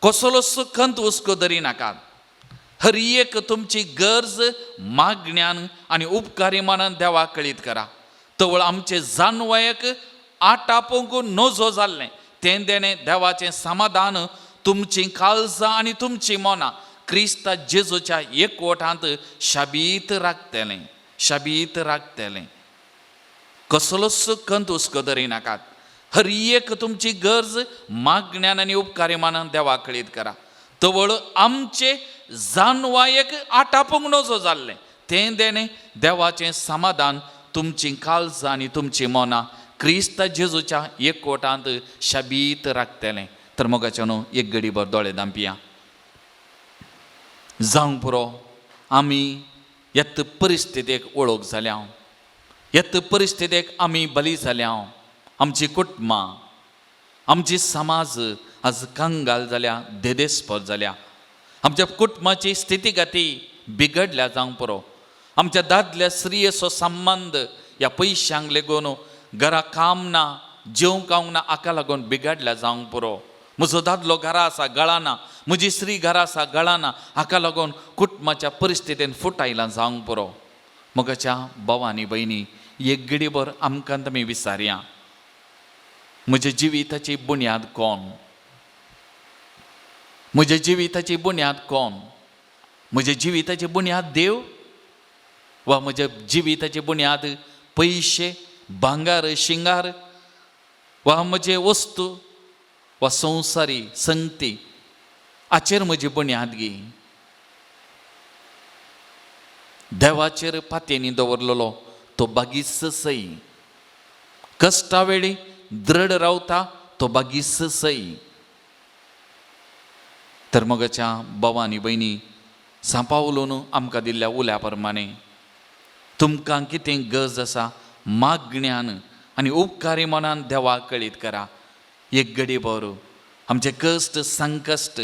कसलो सुखंत हुस्को धरी नाकात, हर एक तुमची गरज मागण्यान आणि उपकारी मनान देवा कळीत करा. तवळ आमचे जानवायक आटापोंक नजो जाल्लें तें देणे देवाचें समाधान तुमची काळजां आनी तुमची मनां क्रिस्ता जेजूच्या एकवटांत शाबीत राखतलें. कसलोच कंत हुस्को धरिनाकात. हर एक तुमची गरज मागण्यान आनी उपकारी मनान देवा कळीत करा. तवळ आमचे जानवायक आटापोंक नजो जाल्लें तें देणे देवाचें समाधान तुमची काळजां आनी तुमची मनां क्रिस्ता जेजूच्या एकवटांत शाबीत राखतलें. तर मोगाच्या न्हू एक घडीभर दोळे धांपिया. जावंक पुरो आमी येत परिस्थितीक वळख जाल्या, येत परिस्थितीक आमी बली जाल्या. आमची कुटुंबां, आमची समाज आज कंगाल जाल्या, देदेस्पर जाल्या. आमच्या कुटुंबाची स्थितीगती बिगडल्या जावंक पुरो. आमच्या दादल्या स्त्रियेचो संबंध ह्या पयशांक लागून घरा काम ना, जेवंक खावंक ना हाका लागून बिगडल्या जावंक पुरो. म्हजो दादलो घरा आसा गळाना, म्हजी स्त्री घरा आसा गळाना हाका लागून कुटुंबाच्या परिस्थितीन फूट आयलां जावंक पुरो. मोगाच्या भावांनी भयणी, एक घडीभर आमकां तुमी विचारया, म्हज्या जिविताची बुन्याद कोण? म्हज्या जिविताची बुन्याद कोण? म्हज्या जिविताची बुन्याद देव वा म्हज्या जिविताची बुन्याद पयशे, भांगार, शिंगार वा म्हजे वस्तू वा संवसारी संगती हाचेर म्हजी बुन्याद गी? देवाचेर पातयेनी दवरलेलो तो बागीस सई. कश्टा वेळी दृढ रावता तो बागीस सई. तर मोगाच्या भावांनी भयणी, सांपावलून आमकां दिल्ल्या उल्या प्रमाणे तुमकां कितें गरज आसा मागण्यान आनी उपकारी मनान देवाक कळीत करा. एक घडीभर आमचे कश्ट, संकश्ट,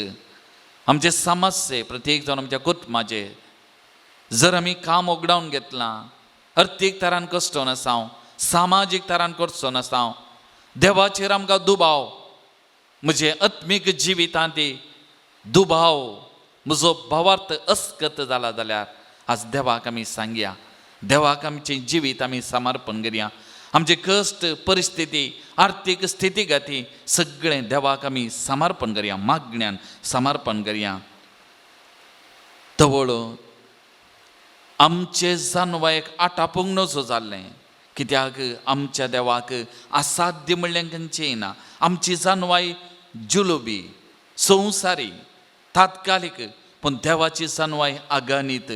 आमचे समस्ये प्रत्येक जावन आमच्या कुटुंबाचे जर आमी काम उगडावन घेतलां, अर्थीक तरान कश्ट नासाव, सामाजीक तरान करचो नासाव, देवाचेर आमकां दुबाव, म्हजे आत्मीक जिवितांत दुबाव, म्हजो भावार्थ अस्कत जाला जाल्यार आज देवाक आमी सांगया, देवाक आमचें जिवीत आमी समर्पण करया. आमचे कश्ट, परिस्थिती, आर्थीक स्थितीगती सगळें देवाक आमी समर्पण करया, मागण्यान समर्पण करया. तवळ आमचे जानवायक आटापोंक नजो जाल्लें, कित्याक आमच्या देवाक असाध्य म्हणलें खंयचेंय ना. आमची जानवाय जुलबी, संवसारी, तात्कालीक, पूण देवाची जानवाय अगणित.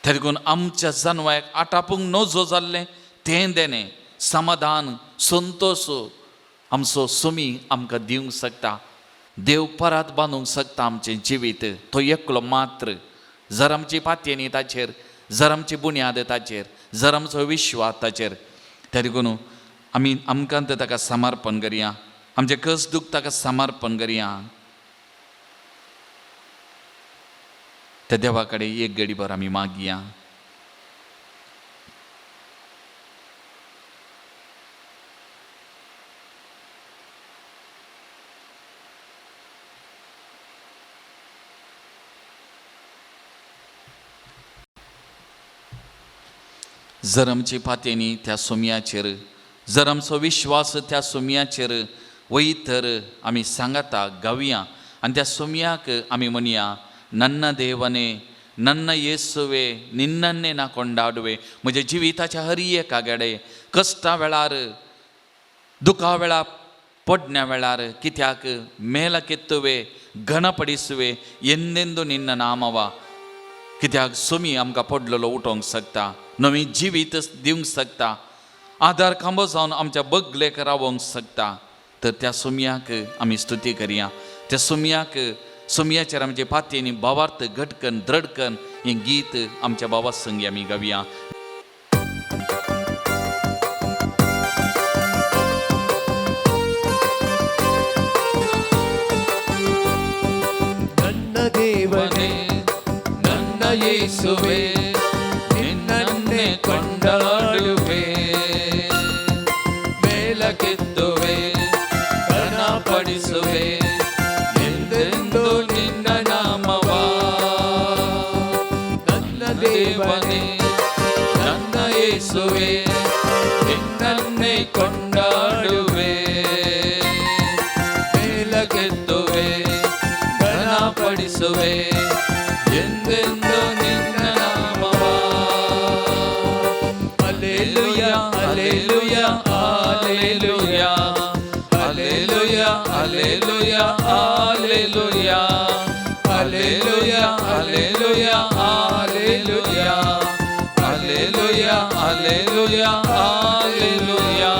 त्या देखून आमच्या जानवायक आटापोंक नजो जाल्लें तें देणे समाधान, संतोष आमचो सुमी आमकां दिवंक शकता. देव परत बांदूंक शकता आमचें जिवीत, तो एकलो मात्र. जर आमची पातयेनी ताचेर, जर आमची बुन्याद ताचेर, जर आमचो विश्वास ताचेर, त्या देखून आमी आमकां ताका समर्पण करया. आमचे कश्ट दूख ताका समर्पण करया. त्या देवा कडेन एक घडीभर आमी मागया. जर आमची पातयेनी त्या सुमयाचेर, जर आमचो विश्वास त्या सुमयाचेर वयतर आमी सांगता गावया आनी त्या सुमयाक आमी म्हणया, नन्न देवने, नन्न येसुवे, निन्नन्ने ना कोंडाडवे. म्हज्या जिविताच्या हर एका घडे, कश्टा वेळार, दुखा वेळार, पडण्या वेळार, कित्याक मेल केत्तुवे, घनपडिसुवे, एंदेंदू निन्न नामवा. कित्याक सुमी आमकां पडलेलो उठोवंक शकता, नवी जिवीत दिवंक शकता, आदार खांबो जावन आमच्या बगलेक रावोंक शकता. तर त्या सुमयाक आमी स्तुती करया. त्या सुमयाक, सुमयाचेर आमचे पातयेनी भावार्थ घटकन, द्रडकन हें गीत आमच्या बाबा संगी आमी गावया. ನನ್ನ ದೇವನೇ, ನನ್ನ ಯೇಸುವೆ, ನಿನ್ನನ್ನೇ ಕೊಂಡಾಡುವೆ, ಮೇಲಕ್ಕೆತ್ತುವೆ, ಘನಪಡಿಸುವೆ, ಎಂದೆಂದೂ ನಿನ್ನ ನಾಮವ. Hallelujah hallelujah hallelujah hallelujah hallelujah hallelujah.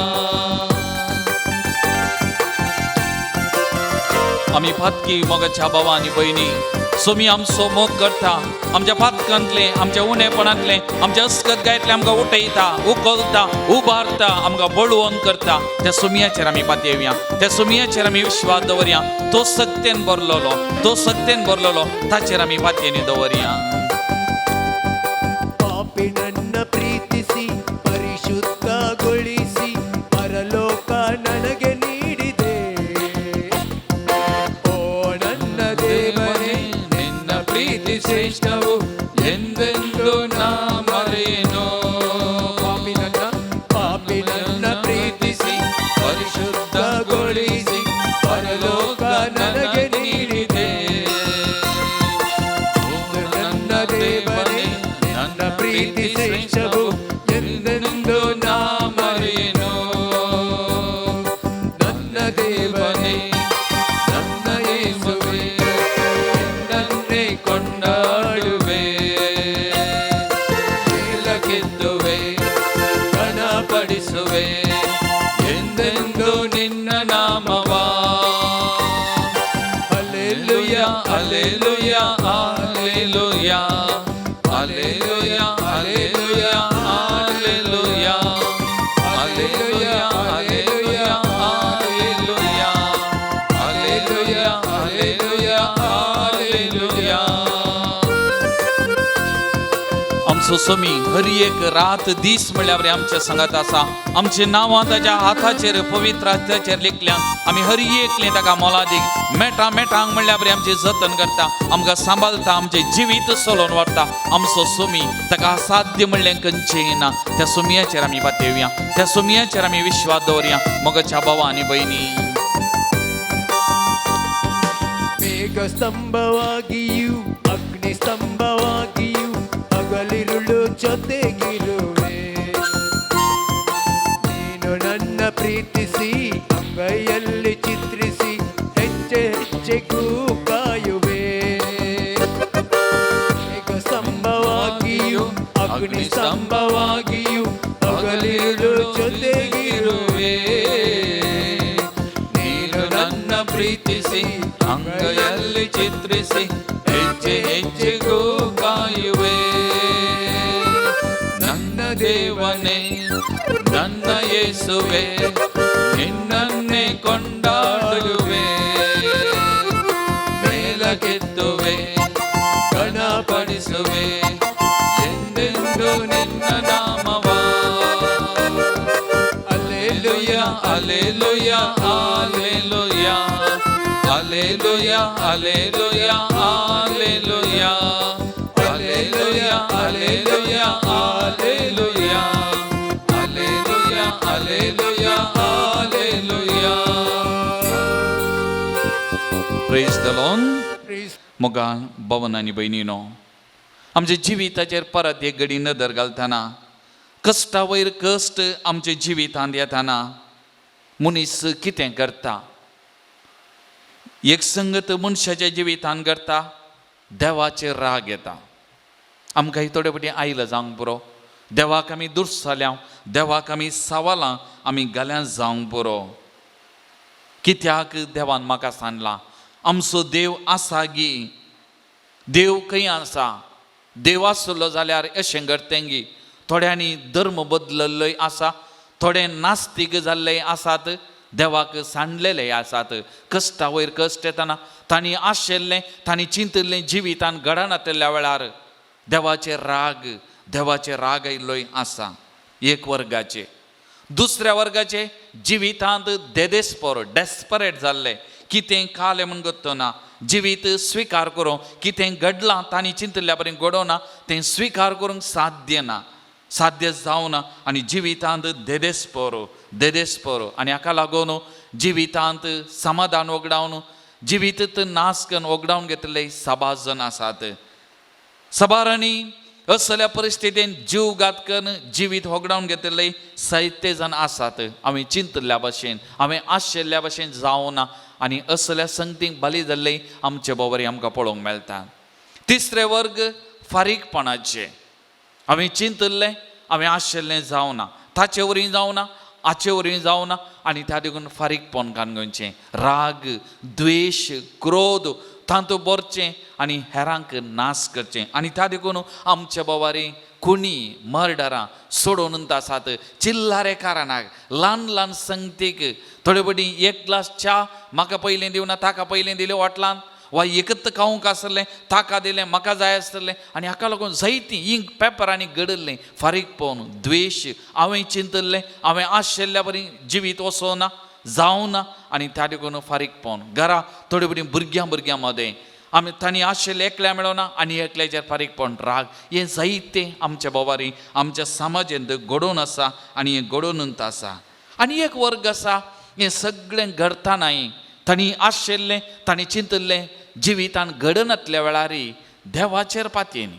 आम्ही फातकी मोगाच्या भावा आणि बहिणी सोमी आमचो मोग करता, आमच्या फातकांतले आमच्या उणेपणांतले आमच्या अस्कत गायतले आमकां उठयता, उखलता, उबारता, आमकां बळवण करता. त्या सुमयाचेर आमी पातयेवया, त्या सुमयाचेर आमी विश्वास दवरया. तो सक्तेन बरलोलो, तो सक्तेन बरलोलो, ताचेर आमी पातयेनी दवरया. ಪಾಪಿ ನನ್ನ ಪ್ರೀತಿಸಿ ಪರಿಶುದ್ಧಗೊಳಿಸಿ ಪರಲೋಕ ನನಗೆ ನೀಡಿದೆ. ಓ ನನ್ನ ದೇವರೇ, ನಿನ್ನ ಪ್ರೀತಿ ಶ್ರೇಷ್ಠವು ಎಂದೆಂದು ನಾ ಮರೆಯೇನೋ. ಪಾಪಿ ನನ್ನ ಪ್ರೀತಿಸಿ ಪರಿಶುದ್ಧಗೊಳಿಸಿ ಪರಲೋಕ ನನಗೆ ನೀಡಿದೆ. ನನ್ನ ದೇವರೇ, ನನ್ನ ಪ್ರೀತಿ ಶ್ರೇಷ್ಠವು ಎಂದೆಂದು ನಾ ಮರೆಯೆನು. ನನ್ನ ದೇವನೇ, ನನ್ನ ಯೇಸುವೇ, ನನ್ನೇ ಕೊಂಡಾಡುವೆ, ಮೇಲಕ್ಕೆತ್ತುವೆ, ಘನಪಡಿಸುವೆ ಎಂದೆಂದು ನಿನ್ನ ನಾಮವಾ. Hallelujah, hallelujah hallelujah hallelujah hallelujah hallelujah hallelujah hallelujah hallelujah hallelujah hallelujah hallelujah. आमचो सोमी हर एक रात दीस म्हणल्यार आमच्या संगात आसा. आमचे नांवां ताच्या हाताचेर पवित्र हाताचेर लिखल्यान आमी हर एकलें ताका मोलादीक मेटा मेटांक म्हणल्यार आमचे जतन करता, आमकां सांबाळटा, आमचे जिवीत सोलोवन व्हरता. आमचो सोमी ताका असाध्य म्हणलें खंयचेंय ना. त्या सोमयाचेर आमी पातयेवया, त्या सोमयाचेर आमी विश्वास दवरया. मोगाच्या भावा आनी भयणी, ಮೇಘಸ್ತಂಭವಾಗಿಯೂ ಅಗ್ನಿ ಸ್ತಂಭವಾಗಿಯೂ ಹಗಲಿರುಳು ಜೊತೆಗಿರುವೆ. ನೀನು ನನ್ನ ಪ್ರೀತಿಸಿ ಅಂಗೈಯಲ್ಲಿ ಚಿತ್ರಿಸಿ ಹೆಜ್ಜೆ ಹೆಜ್ಜೆಗೂ ಕಾಯುವೆ. ಮೇಘಸ್ತಂಭವಾಗಿಯೂ ಅಗ್ನಿ ಸ್ತಂಭವಾಗಿಯೂ ಹಗಲಿರುಳು ಜೊತೆಗಿರುವೆ. ನೀನು ನನ್ನ ಪ್ರೀತಿಸಿ ಅಂಗೈಯಲ್ಲಿ ಚಿತ್ರಿಸಿ ಹೆಜ್ಜೆ ಹೆಜ್ಜೆಗೂ ಕಾಯುವೆ. ನನ್ನ ದೇವನೇ, ನನ್ನ ಯೇಸುವೆ, ನಿನ್ನನ್ನೇ ಕೊಂಡಾಡುವೆ, ಮೇಲಕ್ಕೆತ್ತುವೆ, ಘನಪಡಿಸುವೆ ಎಂದೆಂದು ನಿನ್ನ ನಾಮವಾ. Hallelujah, hallelujah, hallelujah, hallelujah, hallelujah, hallelujah, hallelujah, hallelujah, hallelujah, hallelujah, hallelujah, hallelujah. Praise the Lord. Moga भवन आनी भयणीनो, आमच्या जिविताचेर परत एक घडी नदर घालतना कश्टा वयर कश्ट आमच्या जिवितांत येताना मनीस कितें करता? एक संगत मनशाच्या जिवितांत करता, देवाचेर राग येता. आमकां थोडे फावटी आयला जावंक पुरो, देवाक आमी दुर्साल्या, देवाक आमी सावालां आमी घाल्यां जावंक पुरो. कित्याक देवान म्हाका सांगलां आमचो देव आसा गी, देव खंय आसा, देव आसलो जाल्यार अशें करतें गी. थोड्यांनी धर्म बदलल्लोय आसा, थोडे नास्तीक जाल्ले आसात, देवाक सांडलेले आसात. कश्टा वयर कश्ट येताना तांणी आशिल्लें, तांणी चिंतिल्लें जिवितांत घडना नातल्या वेळार देवाचे राग आयिल्लोय आसा. एक वर्गाचे. दुसऱ्या वर्गाचे जिवितांत डेस्परेट जाल्ले, कितें कालें म्हूण गोत्तना जिवीत स्विकार करूं, कितें घडलां तांणी चिंतिल्ल्या परी घडोवना, तें स्विकार करूंक साध्य जावना आनी जिवितांत देदेस्पोरो आनी हाका लागून जिवितांत समाधान वगडावन जिवीत नाश करून वगडावन घेतले सबाज जण आसात. सबारांनी असल्या परिस्थितीन जीव घात करून जिवीत वगडावन घेतले साहित्य जण आसात. हांवें चिंतल्या भशेन, हांवें आशिल्ल्या भशेन जावना आनी असल्या संगतीक बली जाल्ले आमचे बरोबरी आमकां पळोवंक मेळटा. तिसरे वर्ग फारीकपणाचे. हांवें चिंतल्लें, हांवें आशिल्लें जावना, ताचे वरवीं जावना, हाचे वरवीं जावना, आनी त्या देखून फारीकपण काणगोवचें, राग, द्वेश, क्रोध तांतू भरचें आनी हेरांक नाश करचें. आनी त्या देखून आमच्या बोवारी खुणी, मर्डरां सोडून आसात, चिल्लारे कारणाक, ल्हान ल्हान संगतीक थोडे बडी एक ग्लास च्या म्हाका पयलें दिवना, ताका पयलें दिलें हॉटलान, वा एकत खावंक आसलें ताका दिलें, म्हाका जाय आसलें, आनी हाका लागून जायतीं इंक पेपरांनी घडल्लें फारीकपण, द्वेश. हांवें चिंतल्लें, हांवें आशिल्ल्या बरी जिवीत वचोना, जावना, आनी त्या देखून फारीकपण. घरा थोडी बरी भुरग्यां मदें आमी तांणी आशिल्लें एकल्या मेळोना, आनी एकल्याचेर फारीकपण, राग, हें जायतें आमच्या बोवारी आमच्या समाजांत घडोवन आसा, आनी हें घडोवनूच आसा. आनी एक वर्ग आसा, हें सगळें घडतानाय तांणी आशिल्लें, तांणी चिंतल्लें, जिवितान घडनातल्या वेळारी देवाचेर पातयेनी,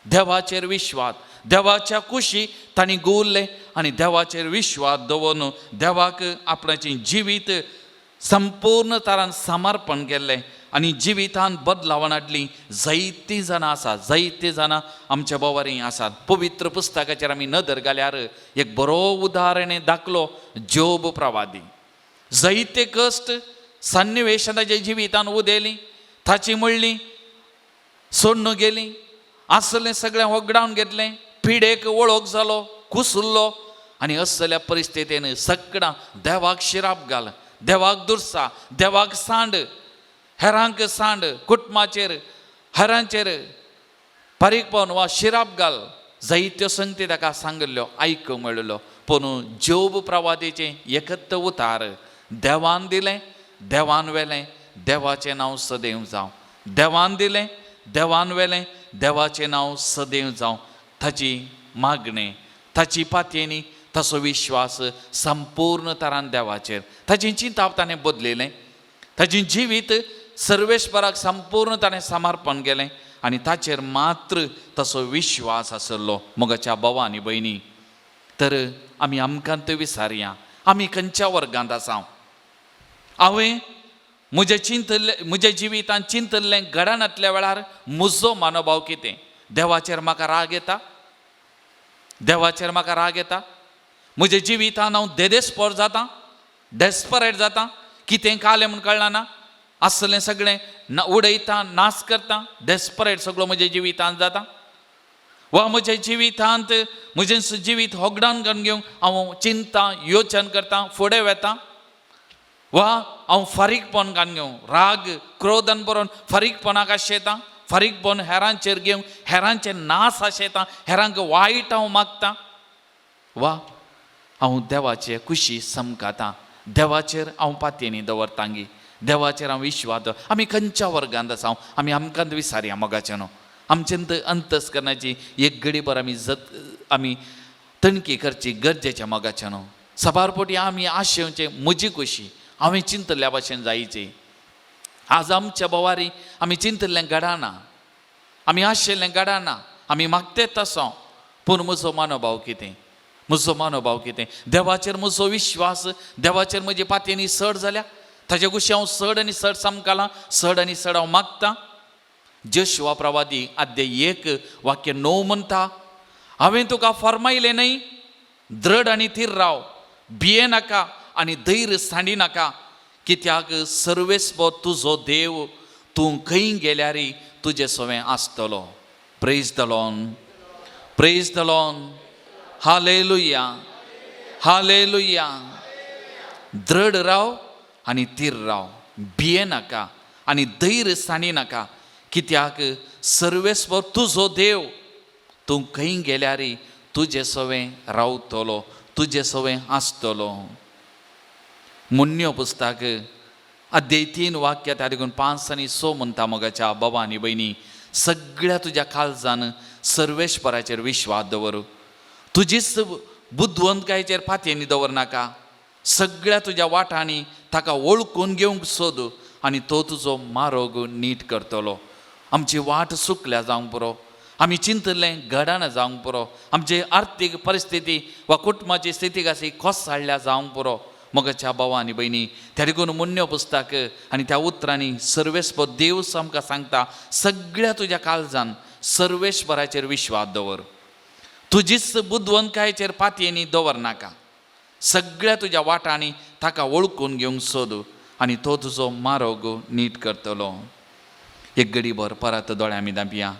देवाचेर विश्वास, देवाच्या कुशी तांणी गुवल्लें, आनी देवाचेर विश्वास दवरून देवाक आपणाचें जिवीत संपूर्ण तरान समर्पण केल्लें, आनी जिवितान बदलावण हाडली. जायतीं जाणां आसात, जायतीं जाणां आमच्या बोवारी आसात. पवित्र पुस्तकाचेर आमी नदर घाल्यार एक बरो उदाहरण दाखलो, जोब प्रवादी. जायते कश्ट सन्निवेश ताच्या जिवितान उदेली, ताची म्हणली सोडून गेली, आसलें सगळें वगडावन घेतलें, पिडेक वळख जालो, कुसुल्लो, आनी असल्या परिस्थितीन सगळां देवाक शिराप घाल, देवाक दुरसा, देवाक सांड, हेरांक सांड, कुटुंबाचेर हेरांचेर फारीकपण वा शिराप घाल. जायत्यो संगती ताका सांगल्ल्यो, आयकूंक मेळिल्लो. पूण जोब प्रवादीचें एकच उतार, देवान दिलें, देवान वेलें, देवाचें नांव सदैव जावं. देवान दिलें, देवान वेलें, देवाचें नांव सदैव जावं. ताची मागणें, ताची पातयेनी, ताचो विश्वास संपूर्ण तरान देवाचेर. ताची चिंता ताणें बदलिलें, ताचें जिवीत सर्वेश्वराक संपूर्ण ताणें समर्पण केलें, आनी ताचेर मात्र ताचो विश्वास आसलो. मोगाच्या भावा आनी भयणी, तर आमी आमकांत विचारया, आमी खंयच्या वर्गांत आसा? हांवें म्हज्या जिवितान चिंतल्लें घडनातल्या वेळार म्हजो मनोभाव कितें? देवाचेर म्हाका राग येता, देवाचेर म्हाका राग येता. म्हज्या जिवितान हांव देदेस्पर जाता, डेस्परेट जाता, कितें कालें म्हूण कळना ना, आसलें सगळें उडयता, नाश करता, डेस्परेट सगळो म्हज्या जिवितांत जाता. वा म्हज्या जिवितांत म्हजें जिवीत होगडावन घालून घेवंक हांव चिंता, योचन करता, फुडें वेता. वा हांव फारीकपण घालून घेवंक, राग, क्रोधान बरोवन फारीकपणाक आशेता, फारीकपण हेरांचेर घेवंक, हेरांचे नाश आशेता, हेरांक वायट हांव मागता. वा हांव देवाचे कुशी समकाता, देवाचेर हांव पातयेनी दवरतांगी, देवाचेर हांव विश्वास. आमी खंयच्या वर्गांत आसा? आमी आमकांत विचारया मोगाचें न्हू. आमचेंत अंतस्करणाची एक घडीभर आमी तणकी करची गरजेचें मोगाचें न्हू. सबारपोटी आमी आशेवचें म्हजी कुशी हांवें चिंतल्या भाशेन जायची. आज आमच्या बोवारी आमी चिंतल्लें घडना, आमी आशिल्लें घडना, आमी मागतेत तसो. पूण म्हजो मनोभाव कितें? म्हजो मनोभाव कितें? देवाचेर म्हजो विश्वास, देवाचेर म्हजी पातयेनी सड जाल्या, ताचे कुशी हांव सड आनी सड समकालां, सड आनी सड हांव मागतां. जोशुआ प्रवादी अध्याय 1 वाक्य 9 म्हणटा, हांवें तुका फर्मायलें न्हय, दृढ आनी थीर राव, भिये नाका आनी धैर्य सांडी नाका, कित्याक सर्वेस्व तुजो देव, तूं खंय गेल्यारय तुजे सवें आसतलो. Praise the Lord, praise the Lord, hallelujah, hallelujah. दृढ राव आनी थीर राव, भिये नाका आनी धैर्य सांडी नाका, कित्याक सर्वेस्व तुजो देव, तूं खंय गेल्यारय तुजे सवें रावतलो, तुजे सवें आसतलो. मुन्यो पुस्तक अध्याय 3 वाक्य त्या देखून 5 आनी 6 म्हणटा, मोगाच्या बाबा आनी भयणी, सगळ्या तुज्या काळजान सर्वेश्वराचेर विश्वास दवर, तुजीच बुद्धवंतकायेचेर पातयेनी दवरनाका. सगळ्या तुज्या वाटांनी ताका वळखून घेवंक सोद, आनी तो तुजो मार्ग नीट करतलो. आमची वाट सुकल्या जावंक पुरो, आमी चिंतलें घडना जावंक पुरो, आमची आर्थीक परिस्थिती वा कुटुंबाची स्थिती कशी कोसळ्ळ्या जावंक पुरो. मोगाच्या भावा आनी भयणी, त्या देखून मुन्य पुस्तक आनी त्या उतरांनी सर्वेस्पर देव आमकां सांगता, सगळ्या तुज्या काळजान सर्वेश्वराचेर विश्वास दवर, तुजीच बुद्धवंतकायेचेर पातयेनी दवरनाका, सगळ्या तुज्या वाटांनी ताका वळखून घेवंक सोद आनी तो तुजो मार्ग नीट करतलो. एक घडीभर परत दोळे आमी धांपया,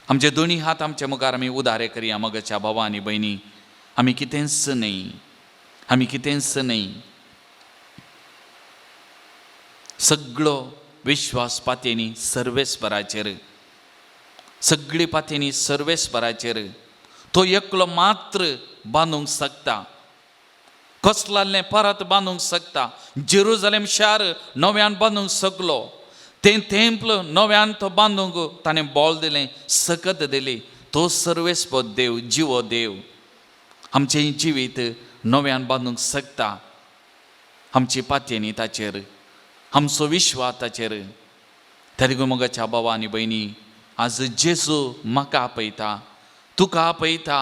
आमचे दोनी हात आमच्या मुखार आमी उदारे करया. मोगाच्या भावा आनी भयणी, आमी कितेंच न्ही, आमी कितेंच न्ही, सगळो विश्वास पातयेनी सर्वेस्पराचेर, सगळी पातयेनी सर्वेस्पराचेर. तो एकलो मात्र बांदूंक शकता, कसलालें परत बांदूंक शकता. जेरुजलेम शार नव्यान बांदूंक शकलो, तें टेंपल नव्यान तो बांदूंक ताणें बोल दिलें, सकत दिली. तो सर्वेस्पर देव, जिवो देव आमचें जिवीत नव्यान बांदूंक शकता. आमची पातयेनी ताचेर, आमचो विश्वास ताचेर. त्या देखून मोगाच्या भावा आनी भयणी, आज जेजू म्हाका आपयता, तुका आपयता,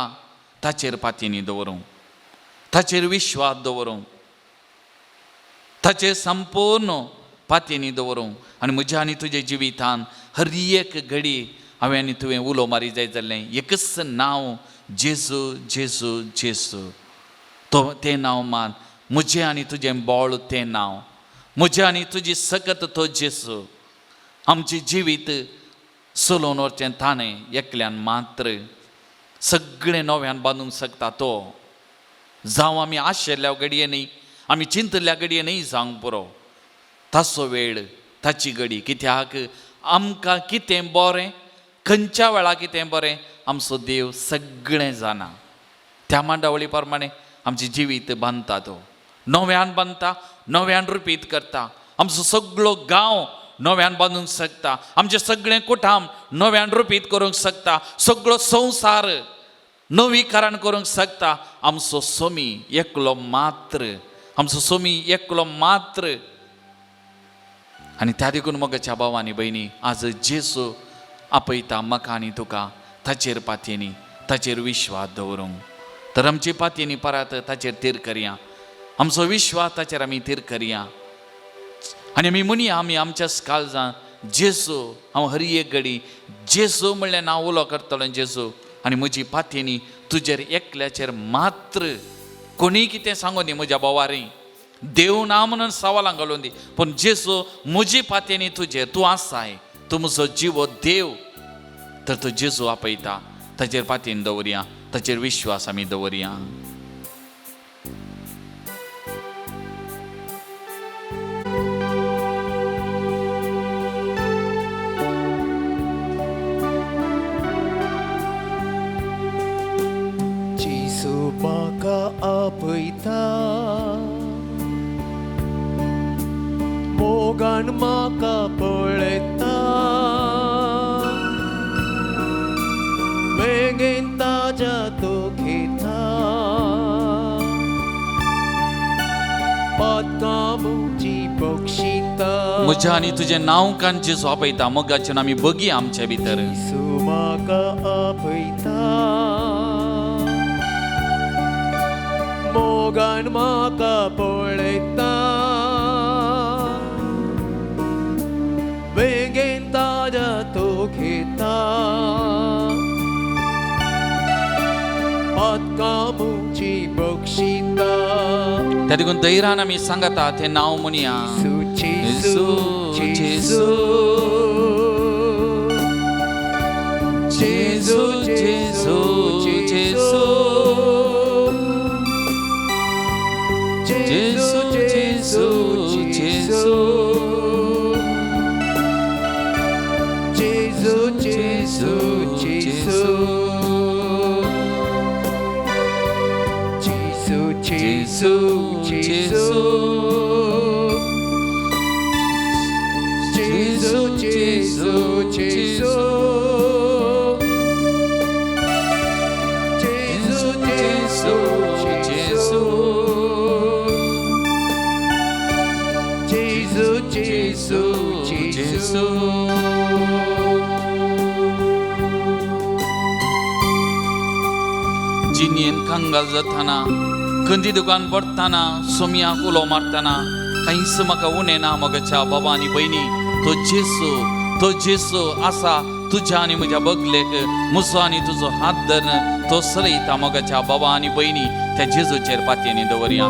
ताचेर पातयेनी दवरूं, ताचेर विश्वास दवरूं, ताचेर संपूर्ण पातयेनी दवरूं. आनी म्हज्या आनी तुज्या जिवितान हर एक घडी हांवें आनी तुवें उलो मारी जाय जाल्लें एकच नांव, जेजू जेजू जेजू. तो तें नांव मान, म्हजें आनी तुजें बोळ तें नांव, म्हजें आनी तुजी सकत तो जेजू. आमचें जिवीत चलोवन व्हरचें ताणें एकल्यान मात्र, सगळें नव्यान बांदूंक शकता तो. जावं आमी आशिल्ल्या घडयेनी, आमी चिंतल्या घडयेनूय जावंक पुरो, ताचो वेळ, ताची घडी. कित्याक आमकां कितें बरें, खंयच्या वेळार कितें बरें, आमचो देव सगळें जाणा. त्या मांडावळी प्रमाणें आमचें जिवीत बांदता तो, नव्यान बांदता, नव्यान रिपीट करता. आमचो सगळो गांव नव्यान बांदूंक शकता, आमचें सगळें कुटुंब नव्यान रिपीट करूंक शकता, सगळो संवसार नवीकरण करूंक शकता. आमचो सोमी एकलो मात्र, आमचो सोमी एकलो मात्र. आनी त्या देखून मोगाच्या भावा आनी भयणी, आज जेजू आपयता म्हाका आनी तुका ताचेर पातयेनी, ताचेर विश्वास दवरूंक. तर आमची पातयेनी परत ताचेर तीर करया, आमचो विश्वास ताचेर आमी तीर करया. आनी आमी म्हणया, आमी आमच्या काळजां जेजू, हांव हर एक घडी जेजू म्हणलें नांव उलो करतलो जेजू. आनी म्हजी पातयेनी तुजेर एकल्याचेर मात्र, कोणीय कितें सांगूं दी म्हज्या बोवारी, देव ना म्हणून सवालां घालून दी, पूण जेजू म्हजी पातयेनी तुजेर तूं आसाय, तूं म्हजो जिवो देव. तर तो जेजू आपयता, ताचेर पातयेन दवरया, ताचेर विश्वास आमी दवरया. जेजू म्हाका आपयता, मोगान म्हाका पळयता, बेगीन ताज्या तो घेता, पातकां म्हजी बक्षिता. म्हज्या आनी तुजें नांव कान जेजू आपयता. मोगाचें आमी बगया आमचे भितर. जेजू म्हाका आपयता, मोगान म्हाका पळयता, बेगीन ताज्या तो घेता, पातकां म्हजी बक्षिता. त्या देखून धैर्यान आमी सांगता तें नांव म्हणया, जेजू जेजू जेजू जेजू जेजू जेजू जेजू जेजू जेजू जेजू जेजू जेजू जेजू जेजू जेजू जेजू जिनियेन कांगाल जाताना खंदी दुकान पडताना सोमयाक उलो मारताना काहीच म्हाका उणें ना मोगाच्या बाबा आनी भयणी तो जेसू आसा तुझ्या आनी म्हज्या बगलेक म्हजो आनी तुजो हात धरन तो चलयता मोगाच्या बाबा आनी भयणी त्या जेजूचेर पातयेनी दवरया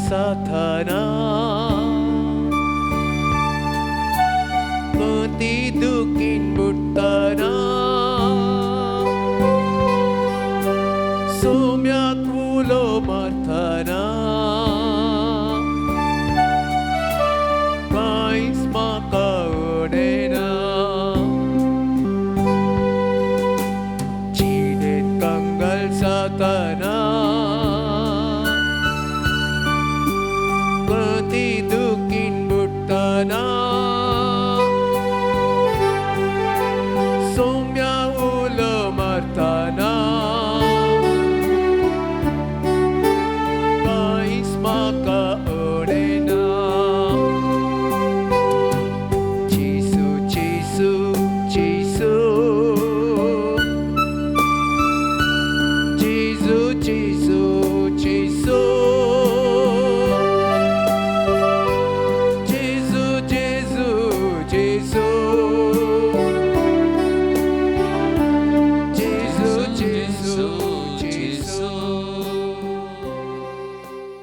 Satana Mati dukin buttana Somya kulo marthana Kais maka odena Chinin kanggal Satana dukin buttana Somya ulo martana Kais maka odena Jesu Jesu Jesu Jesu Jesu Jesu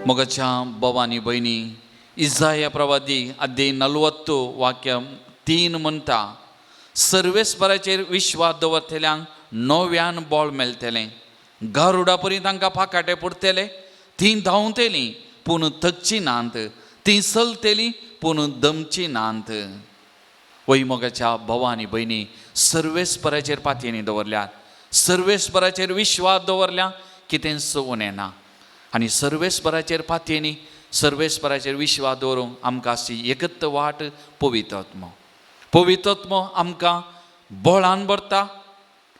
ಮೊಗಚ Bhavani ಬೈನಿ ಇಸಾಯ ಪ್ರವಾದಿ ಅಧ್ಯಾಯ 40 वाक्य 3 म्हणटा सर्वेस्पराचेर विश्वास दवरतल्यांक नव्यान बळ मेळटलें गारुडा परी तांकां फाकाटे पडटले तीं धांवतलीं पूण थकची नांत तीं चलतलीं पूण दमची नांत वय मोगाच्या भवानी भयणी सर्वेस्पराचेर पातयेनी दवरल्यात सर्वेस्पराचेर विश्वास दवरल्या कितेंच उणें ना आनी सर्वेस्पराचेर पातयेनी सर्वेस्पराचेर विश्वास दवरूंक आमकां अशी एकच वाट पवित्रत्म आमकां बळान भरता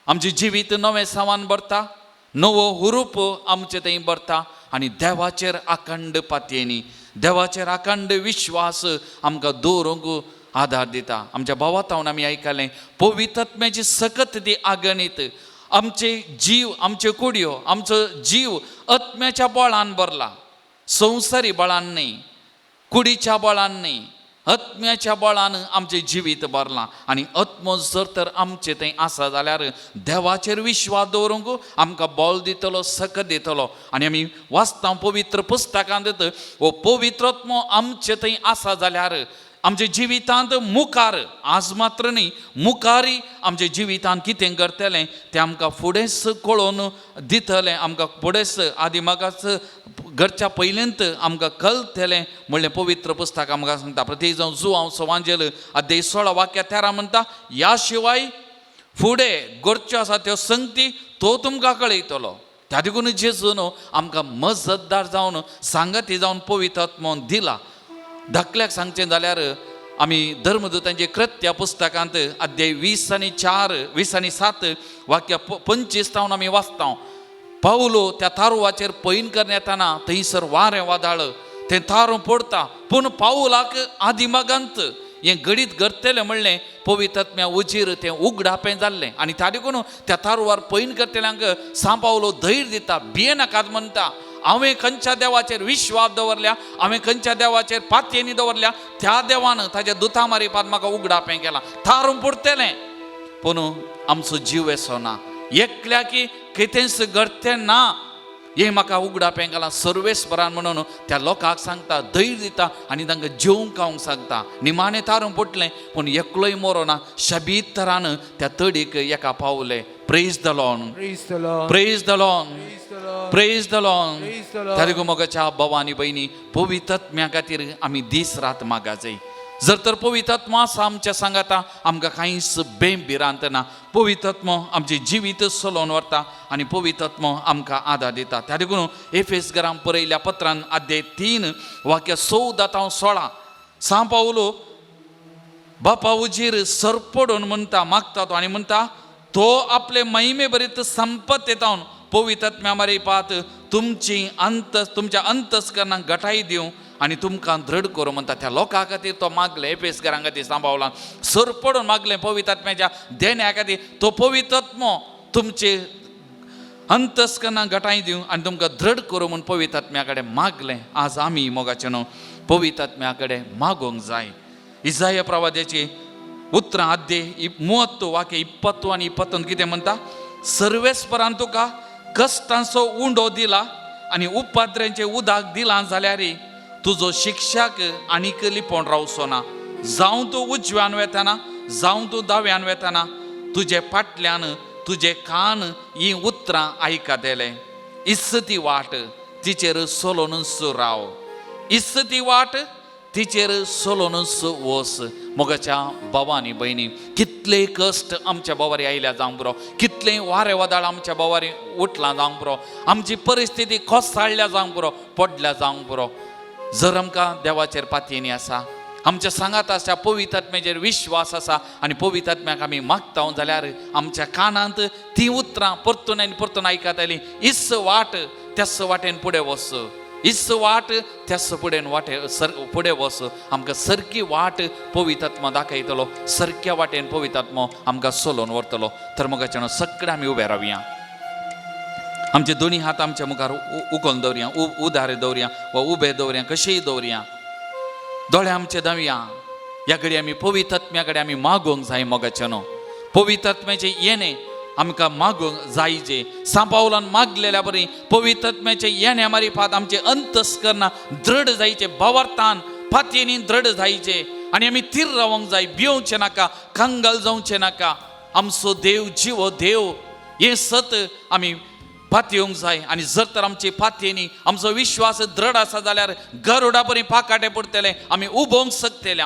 आमचें जिवीत नवें सामान भरता नवो हुरूप आमचे थंय भरता आनी देवाचेर अखंड पातयेनी देवाचेर अखंड विश्वास आमकां दवरूंक आदार दिता आमच्या भावातावन आमी आयकलें पवित्रत्म्याची सकत ती आगणीत आमचे जीव आमचे कुडयो आमचो जीव आत्म्याच्या बळान भरला संवसारी बळान न्ही कुडीच्या बळान न्ही आत्म्याच्या बळान आमचें जिवीत भरलां आनी आत्मो जर तर आमचे थंय आसा जाल्यार देवाचेर विश्वास दवरूंक आमकां बळ दितलो सकत दितलो आनी आमी वाचता पवित्र पुस्तकांत हो पवित्रत्मो आमचे थंय आसा जाल्यार आमच्या जिवितांत मुखार आज मात्र न्ही मुखारी आमच्या जिवितांत कितें करतलें तें आमकां फुडेंच कळोवन दितलें आमकां फुडेंच आदिमागाच घरच्या पयलींत आमकां कळटलें म्हणलें पवित्र पुस्तक आमकां सांगता प्रत्येक जावन जुवांव सवांजेल अध्याय 16 वाक्य 13 म्हणटा ह्या शिवाय फुडें घडच्यो आसा त्यो संगती तो तुमकां कळयतलो त्या देखून जेजून आमकां मजतदार जावन सांगती जावन पवित्रत्म दिला धाकल्याक सांगचें जाल्यार आमी धर्मदूतांचे कृत्य पुस्तकांत अध्याय 20:4-20:7 वाक्य 25 तावन आमी वाचता पावलो त्या तारुवाचेर पैन करन येताना थंयसर वारें वादळ तें तारू पडटा पूण पावलाक आदिमागांत हें घडीत घडटलें म्हणलें पवित्रत्म्या उजीर तें उगडापें जाल्लें आनी त्या देखून त्या तारुवार पैन करतल्यांक सा पावलो धैर्य दिता भियेनाकात म्हणटा हांवें खंयच्या देवाचेर विश्वास दवरल्या हांवें खंयच्या देवाचेर पातयेनी दवरल्या त्या देवान ताच्या दुता मारिपात म्हाका उगडापें केलां थारून पडटलें पूण आमचो जीव वेसो ना एकल्या की कितेंच घडटें ना हें म्हाका उगडापें केलां सर्वेस्परान म्हणून त्या लोकांक सांगता धैर्य दिता आनी तांकां जेवंक खावंक सांगता निमाणें तारून पडलें पूण एकलोय मरो ना शबीत तरान त्या तडीक एका पावलें praise the Lord praise the Lord praise the Lord तारीख मोगाच्या भवानी भयणी पवित्रत्म्या खातीर आमी दीस रात मागाजय जर तर पवित्रत्म आसा आमच्या सांगाता आमकां कांयच बेंबिरांत ना पवित्रत्म आमचें जिवीत चलोवन व्हरता आनी पवित्रत्म आमकां आदार दिता त्या देखून एफेसकारांक बरयल्या पत्रान अध्याय 3 वाक्य 14-16 सा पावलो बापा उजीर सरपडून म्हणटा मागता तो आनी म्हणटा तो आपले महिमे बरीत संपत येतावन पवित्रत्म्या मारिपात तुमच्या अंतस्करणाक घटाय दिवं आनी तुमकां दृढ करूं म्हणटा. त्या लोकां खातीर तो मागले, एफेसकारां खातीर सांबाळला, सर पडून मागलें पवित्र आत्म्याच्या देण्या खातीर. तो पवित्र आत्मो तुमचे अंतस्करणां घटाय दिवं आनी तुमकां दृढ करूं म्हूण पवित्र आत्म्या कडेन मागलें. आज आमी मोगाचे न्हू पवित्र आत्म्या कडेन मागोंक जाय. इसाया प्रवाद्याची उतरां अध्याय 30 वाक्य 20 आनी 21 कितें म्हणटा? सर्वेस्परान तुका कश्टांचो उंडो दिला आनी उपद्र्यांचें उदक दिलां जाल्यार तुजो शिक्षाक आनीक लिपोवन रावचो ना. जावं तूं उजव्यान वेताना जावं तूं दाव्यान वेताना तुजे फाटल्यान तुजे कान ही उतरां आयकात येले. इस्स ती वाट तिचेर सोलोनूच राव. इस्स ती वाट तिचेर सोलोनूच वस. मोगाच्या भावांनी भयणी, कितले कश्ट आमच्या बोवारी आयल्या जावं पुरो, कितले वारे वदाळ आमच्या बोवारी उठला जावं पुरो, आमची परिस्थिती कोसळ्ळ्या जावं पुरो, पडल्या जावं पुरो, जर आमकां देवाचेर पातयेनी आसा, आमच्या सांगात आसा, पवित्र आत्म्याचेर विश्वास आसा आनी पवित्र आत्म्याक आमी मागता जाल्यार आमच्या कानांत ती उतरां परतून आनी परतून आयकात येली. इस्स वाट त्याच वाटेन फुडें वच. इस्स वाट त्याच फुडें वच. आमकां सारकी वाट पवित्र आत्मा दाखयतलो, सारक्या वाटेन पवित्र आत्मो आमकां सोलोवन व्हरतलो. तर मोगाचें सगळे आमी उबे रावया. आमचे दोनी हात आमच्या मुखार उखोवन दवरया, उदारे दवरया वा उबे दवरया, कशेंय दवरया. दोळे आमचे धावया. ह्या घडी आमी पवित्र आत्म्या कडेन आमी मागोंक जाय. मोगाचें न्हू पवित्र आत्म्याचें येणें आमकां मागोंक जायचे. सांपावलान मागलेल्या बरी पवित्र आत्म्याचे येण्या मारिफात आमचे अंतस्करणां दृढ जायचे, भावार्थान फातयेनी दृढ जायचे आनी आमी थीर रावंक जाय. भिवचे नाका, कंगाल जावचे नाका. आमचो देव जिवो देव हे सत आमी फातयोंक जाय. आनी जर तर आमची फातयेनी आमचो विश्वास दृढ आसा जाल्यार गरुडा बरी पाकाटे पडटले, आमी उबोवंक शकतले.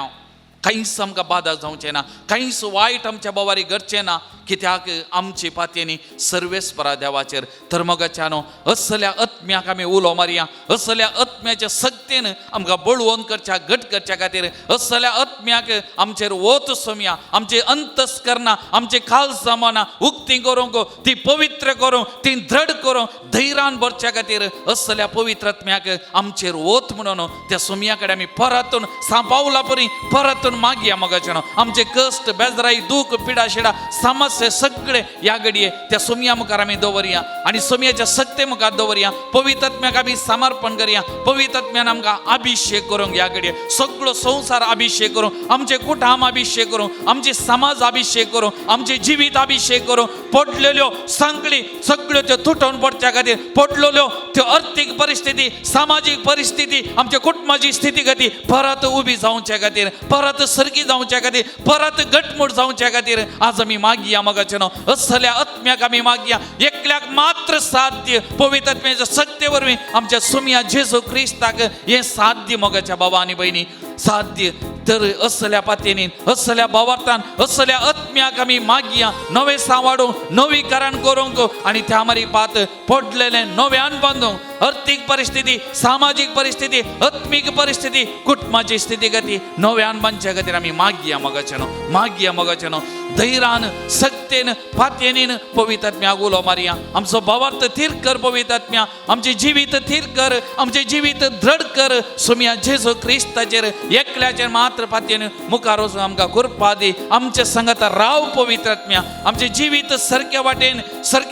कांयच आमकां बाधा जावचें ना, कांयच वायट आमच्या बोवारी घडचें ना, कित्याक आमची पातयेनी सर्वेस्परा देवाचेर. तर मोगाच्यानो असल्या आत्म्याक आमी उलो मारया. असल्या आत्म्याच्या सक्तीन आमकां बळवोन करच्या, घट करच्या खातीर असल्या आत्म्याक आमचेर वोत सोमया. आमचे अंतस्करणां, आमचे खाल जमाना उक्ती करूंक, ती पवित्र करूं, ती दृढ करूं, धैर्यान भरच्या खातीर असल्या पवित्र आत्म्याक आमचेर वोत म्हणून त्या सोमया कडेन आमी परतून सांपावला परी परतून मागया. मोगाच्यानो आमचे कश्ट, बेजाराई, दूख, पिडा शिडा, समस्या सगळे ह्या घडये त्या सोमया मुखार आमी दवरया आनी सोमयाच्या सक्ते मुखार दवरया. पवित्र आत्म्याक आमी समर्पण करया. पवित्र आत्म्यान आमकां अभिषेक करूंक ह्या घडये सगळो संवसार अभिषेक करूं, आमचे कुटुंब अभिषेक करूं, आमचे समाज अभिषेक करूं, आमचे जिवीत अभिषेक करूं. पडलेल्यो सांकळी सगळ्यो त्यो तुटोवन पडच्या खातीर, पडलेल्यो त्यो अर्थीक परिस्थिती, सामाजीक परिस्थिती, आमच्या कुटुंबाची स्थिती गती परत उबी जावच्या खातीर, परत सरकी जावच्या खातीर, परत घटमूट जावच्या खातीर आज आमी मागया. मोगाचें न्हू असल्या आत्म्याक आमी मागया. एकल्याक मात्र साध्य पवित्र आत्म्याच्या सक्ते वरवीं आमच्या सोमया जेजू क्रिस्ताक हें साध्य. मोगाच्या बाबा आनी भयणी साध्य. तर असल्या पातयेनी, असल्या भावार्थान, असल्या आत्म्याक आमी मागया. नवे सांवाडूंक, नवीकरण करूंक आनी त्या मारिफात पडलेले नव्यान बांदूंक. अर्थीक परिस्थिती, सामाजीक परिस्थिती, आत्मीक परिस्थिती, कुटुंबाची स्थिती गती नव्यान बांदच्या खातीर आमी मागया. मोगाचें न्हू मागया. मोगाचें न्हू धैर्यान, सक्तेन, फातयेनीन पवित्र आत्म्याक उलो मारया. आमचो भावार्थ थीर कर पवित्र आत्म्या. आमचे जिवीत थीर कर, आमचे जिवीत दृढ कर. सोमया जेजू क्रिस्ताचेर एकल्याचेर मात्र फातयेन मुखार वचून आमकां कृपा दी. आमचे संगत राव पवित्र आत्म्या. आमचे जिवीत सारक्या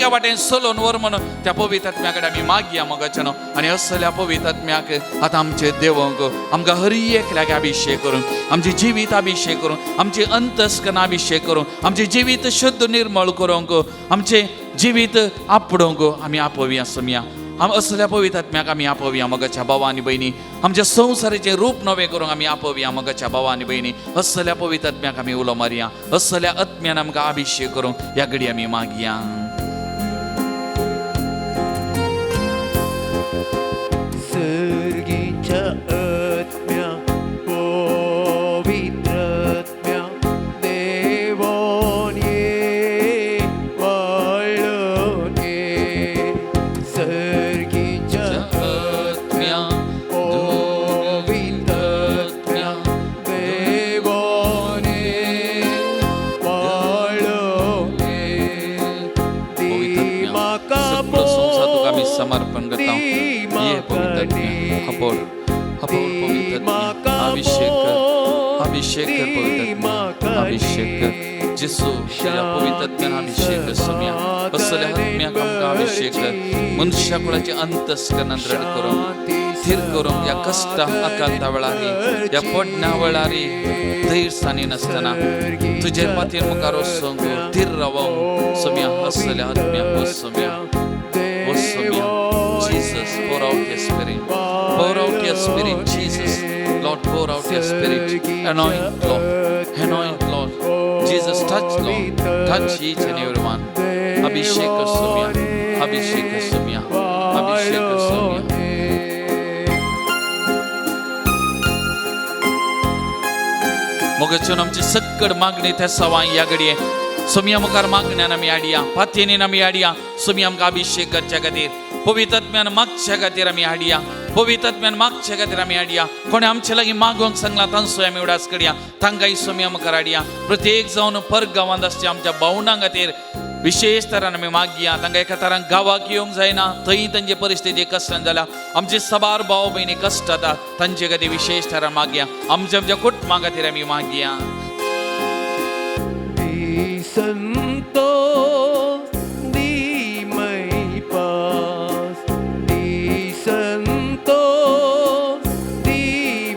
वाटेन सोलोवन व्हर म्हणून त्या पवित्र आत्म्या कडेन आमी मागया. मोगाचें न्हू आनी असल्या पवित्र आत्म्याक आतां आमचे देवंक आमकां हर एकल्याक अभिषेक करून, आमचे जिवीत अभिषेक करून, आमचे अंतस्करणां अभिषेक करून, आमचे जिवीत शुद्ध निर्मळ करूंक, आमचे जिवीत आपडोवंक आमी आपोवया. सोमया असल्या पवित्र आत्म्याक आमी आपोवया. मोगाच्या भावा आनी भयणी आमच्या संवसाराचें रूप नवें करूंक आमी आपोवया. मोगाच्या भावा आनी भयणी असल्या पवित्र आत्म्याक आमी उलो मारया. असल्या आत्म्यान आमकां अभिषेक करूंक ह्या घडी आमी मागया. सर्गीच्या आत्म्या, पवित्र आत्म्या, देवोन ये, वळून ये. सर्गीच्या आत्म्या, पवित्र आत्म्या, देवोन ये, वळून ये. दी म्हाका सगळं संवसार तुका आमी समर्पण करता. ये पवित्र आत्म्या, अभिषेक कर, अभिषेक कर पवित्र आत्म्यान, अभिषेक कर जिसू तुझ्या पवित्र आत्म्यान अभिषेक कर सुमिया असल्या आत्म्याक आमकां अभिषेक कर मनुष्या कुळाची अंतस्करण दृढ करून स्थिर करून या कष्टा आकांता वेळारी या पडण्या वेळारी धैर्य सानी नसताना तुझे पातीर मुखार वचूंक स्थिर रावूंक सुमिया असल्या आत्म्याक वच सुमिया Jesus, pour out your spirit. Pour out your spirit, Jesus. Lord, pour out your spirit. Anoint, Lord. Anoint, Lord. Jesus, touch, Lord. Touch each and every one. Abhishek Sumya. Abhishek Sumya. Abhishek Sumya. मोगचून आमची सक्कड मागणी त्या सवाई या घडये सुमिया मुखार मागण्यान आमी हाडया पातयेनीन आमी हाडया सुमिया आमकां अभिषेक करच्या खातीर पवित्र आत्म्यान मागच्या खातीर आमी हाडया पवित्र आत्म्यान मागच्या खातीर आमी हाडया कोणी आमचे लागीं मागोंक सांगला तांचोय आमी उडास करया तांकांय सुमिया मुखार हाडया प्रत्येक जावन पर गांवांत आसच्या आमच्या भावंडां खातीर विशेष तरान आमी मागया तांकां एका तरान गांवाक येवंक जायना थंय तांची परिस्थिती कश्टान जाला आमचे सबार भाव भयणी कश्ट जाता तांचे खातीर विशेष तरान मागया आमच्या कुटुंबा खातीर आमी मागया संतो दी मै पास दी संतो दी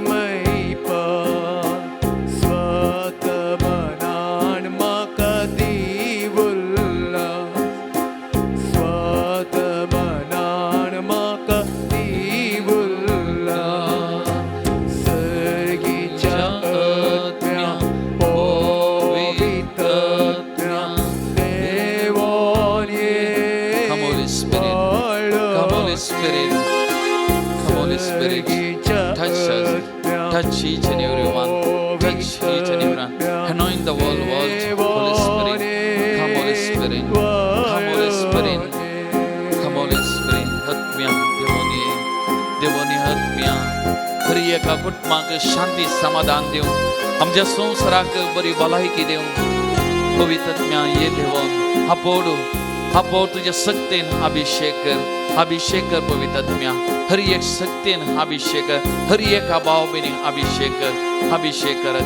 मै पास स्वत बनान म्हाका दी उरला स्वत बनान म्हाका दी उरला सर्गीच्या आत्म्या Spirit, come Holy Spirit, touch us, touch each and every one, touch each and every one, anoint the whole world, Holy Spirit, come Holy Spirit, come Holy Spirit, come Holy Spirit, Hatmya, Devoni Hatmya, खरी एका कुटुंबाक शांती समाधान देऊ आमच्या संसाराक बरी भलायकी देऊ पवित्र आत्म्या ये देव हापोड तुझ्या सक्तीन अभिषेक कर पवित्र आत्म्या हर एक सक्तीन अभिषेक कर हर एक भाव बहिणी अभिषेक कर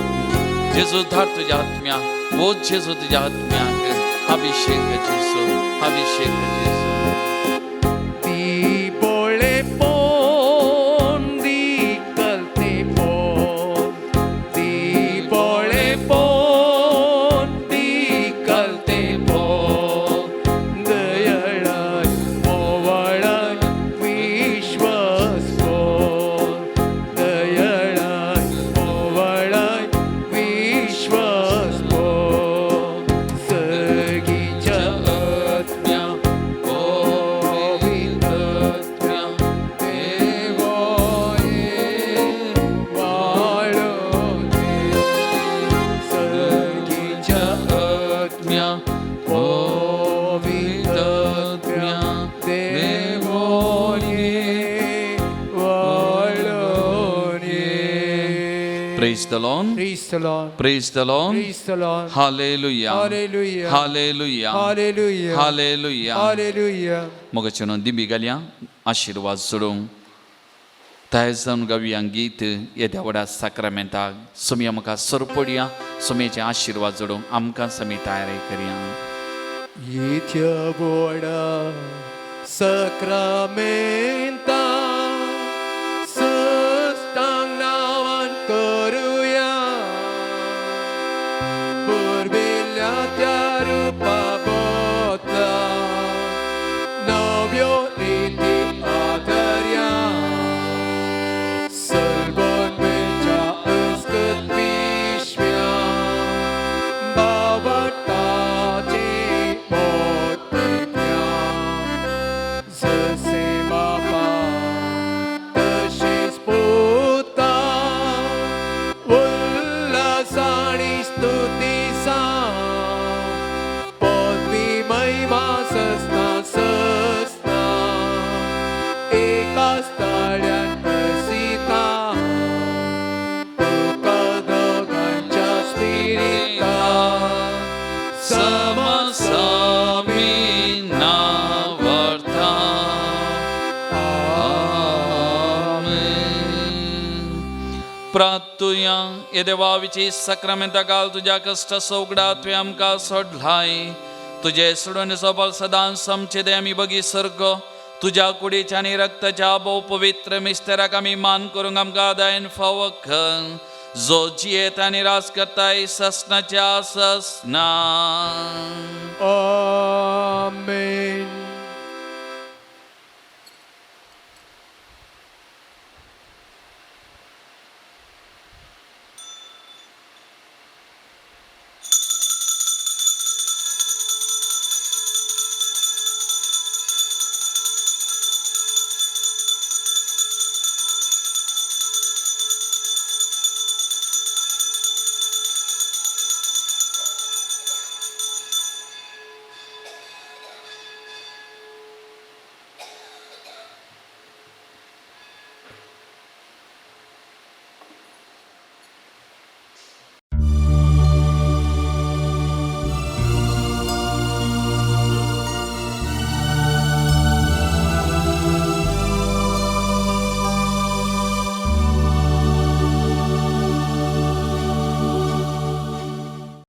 जेजू धार तुझ्या आत्म्या वो जेजू तुझ्या आत्म्याक अभिषेक जेजू अभिषेक जेजू दी बोळे पोन दी कलते पोन दी बोळे पोन दी कलते पोन दयाळाय मोवाळाय विश्वास पोन दयाळाय मोवाळाय विश्वास Pon सर्गीच्या आत्म्या Praise the Lord. Praise the Lord. Praise the Lord. Praise the Lord. Hallelujah. Hallelujah. Hallelujah. Hallelujah. Hallelujah. Hallelujah. मोगचून दिबी घालया आशीर्वाद सोडूंक तयार जावन गावया गीत येद्या व्हडा साक्रामेंताक सुमी आमकां सरपडया सुमेचे आशीर्वाद जोडूंक आमकां समी तयारी करया येत्या व्हडा साक्रामेंता सस्तांग नांवान करुया पुर्विल्ल्या त्या रुपा बदला नव्यो रिती आदर्या सर्वोन वेळच्या अस्कत पिशव्या बावटाचे पोतक्या जसे बापा तशेच पुता उल्हासाणी स्तुतीसा पदवी महिमा सस्ता सस्ता एका स्थळ्यात प्रसिता तुका दोगांच्या स्पिरिता समसामी नावर्ता प्रार्थुया ये देवा विची सक्रामेंता काल तुझ्या कष्ट सौगडा तुवें आमकां सोडलाय तुझे सोडून सोबल सदां समचे आमी बगी सर्ग तुझ्या कुडीच्या आनी रक्ताच्या भोव पवित्र मिस्तेराक आमी मान करूंक आमकां दायन फावो कर जो जियेत आनी रास करताय ससनाच्या ससना आमेन.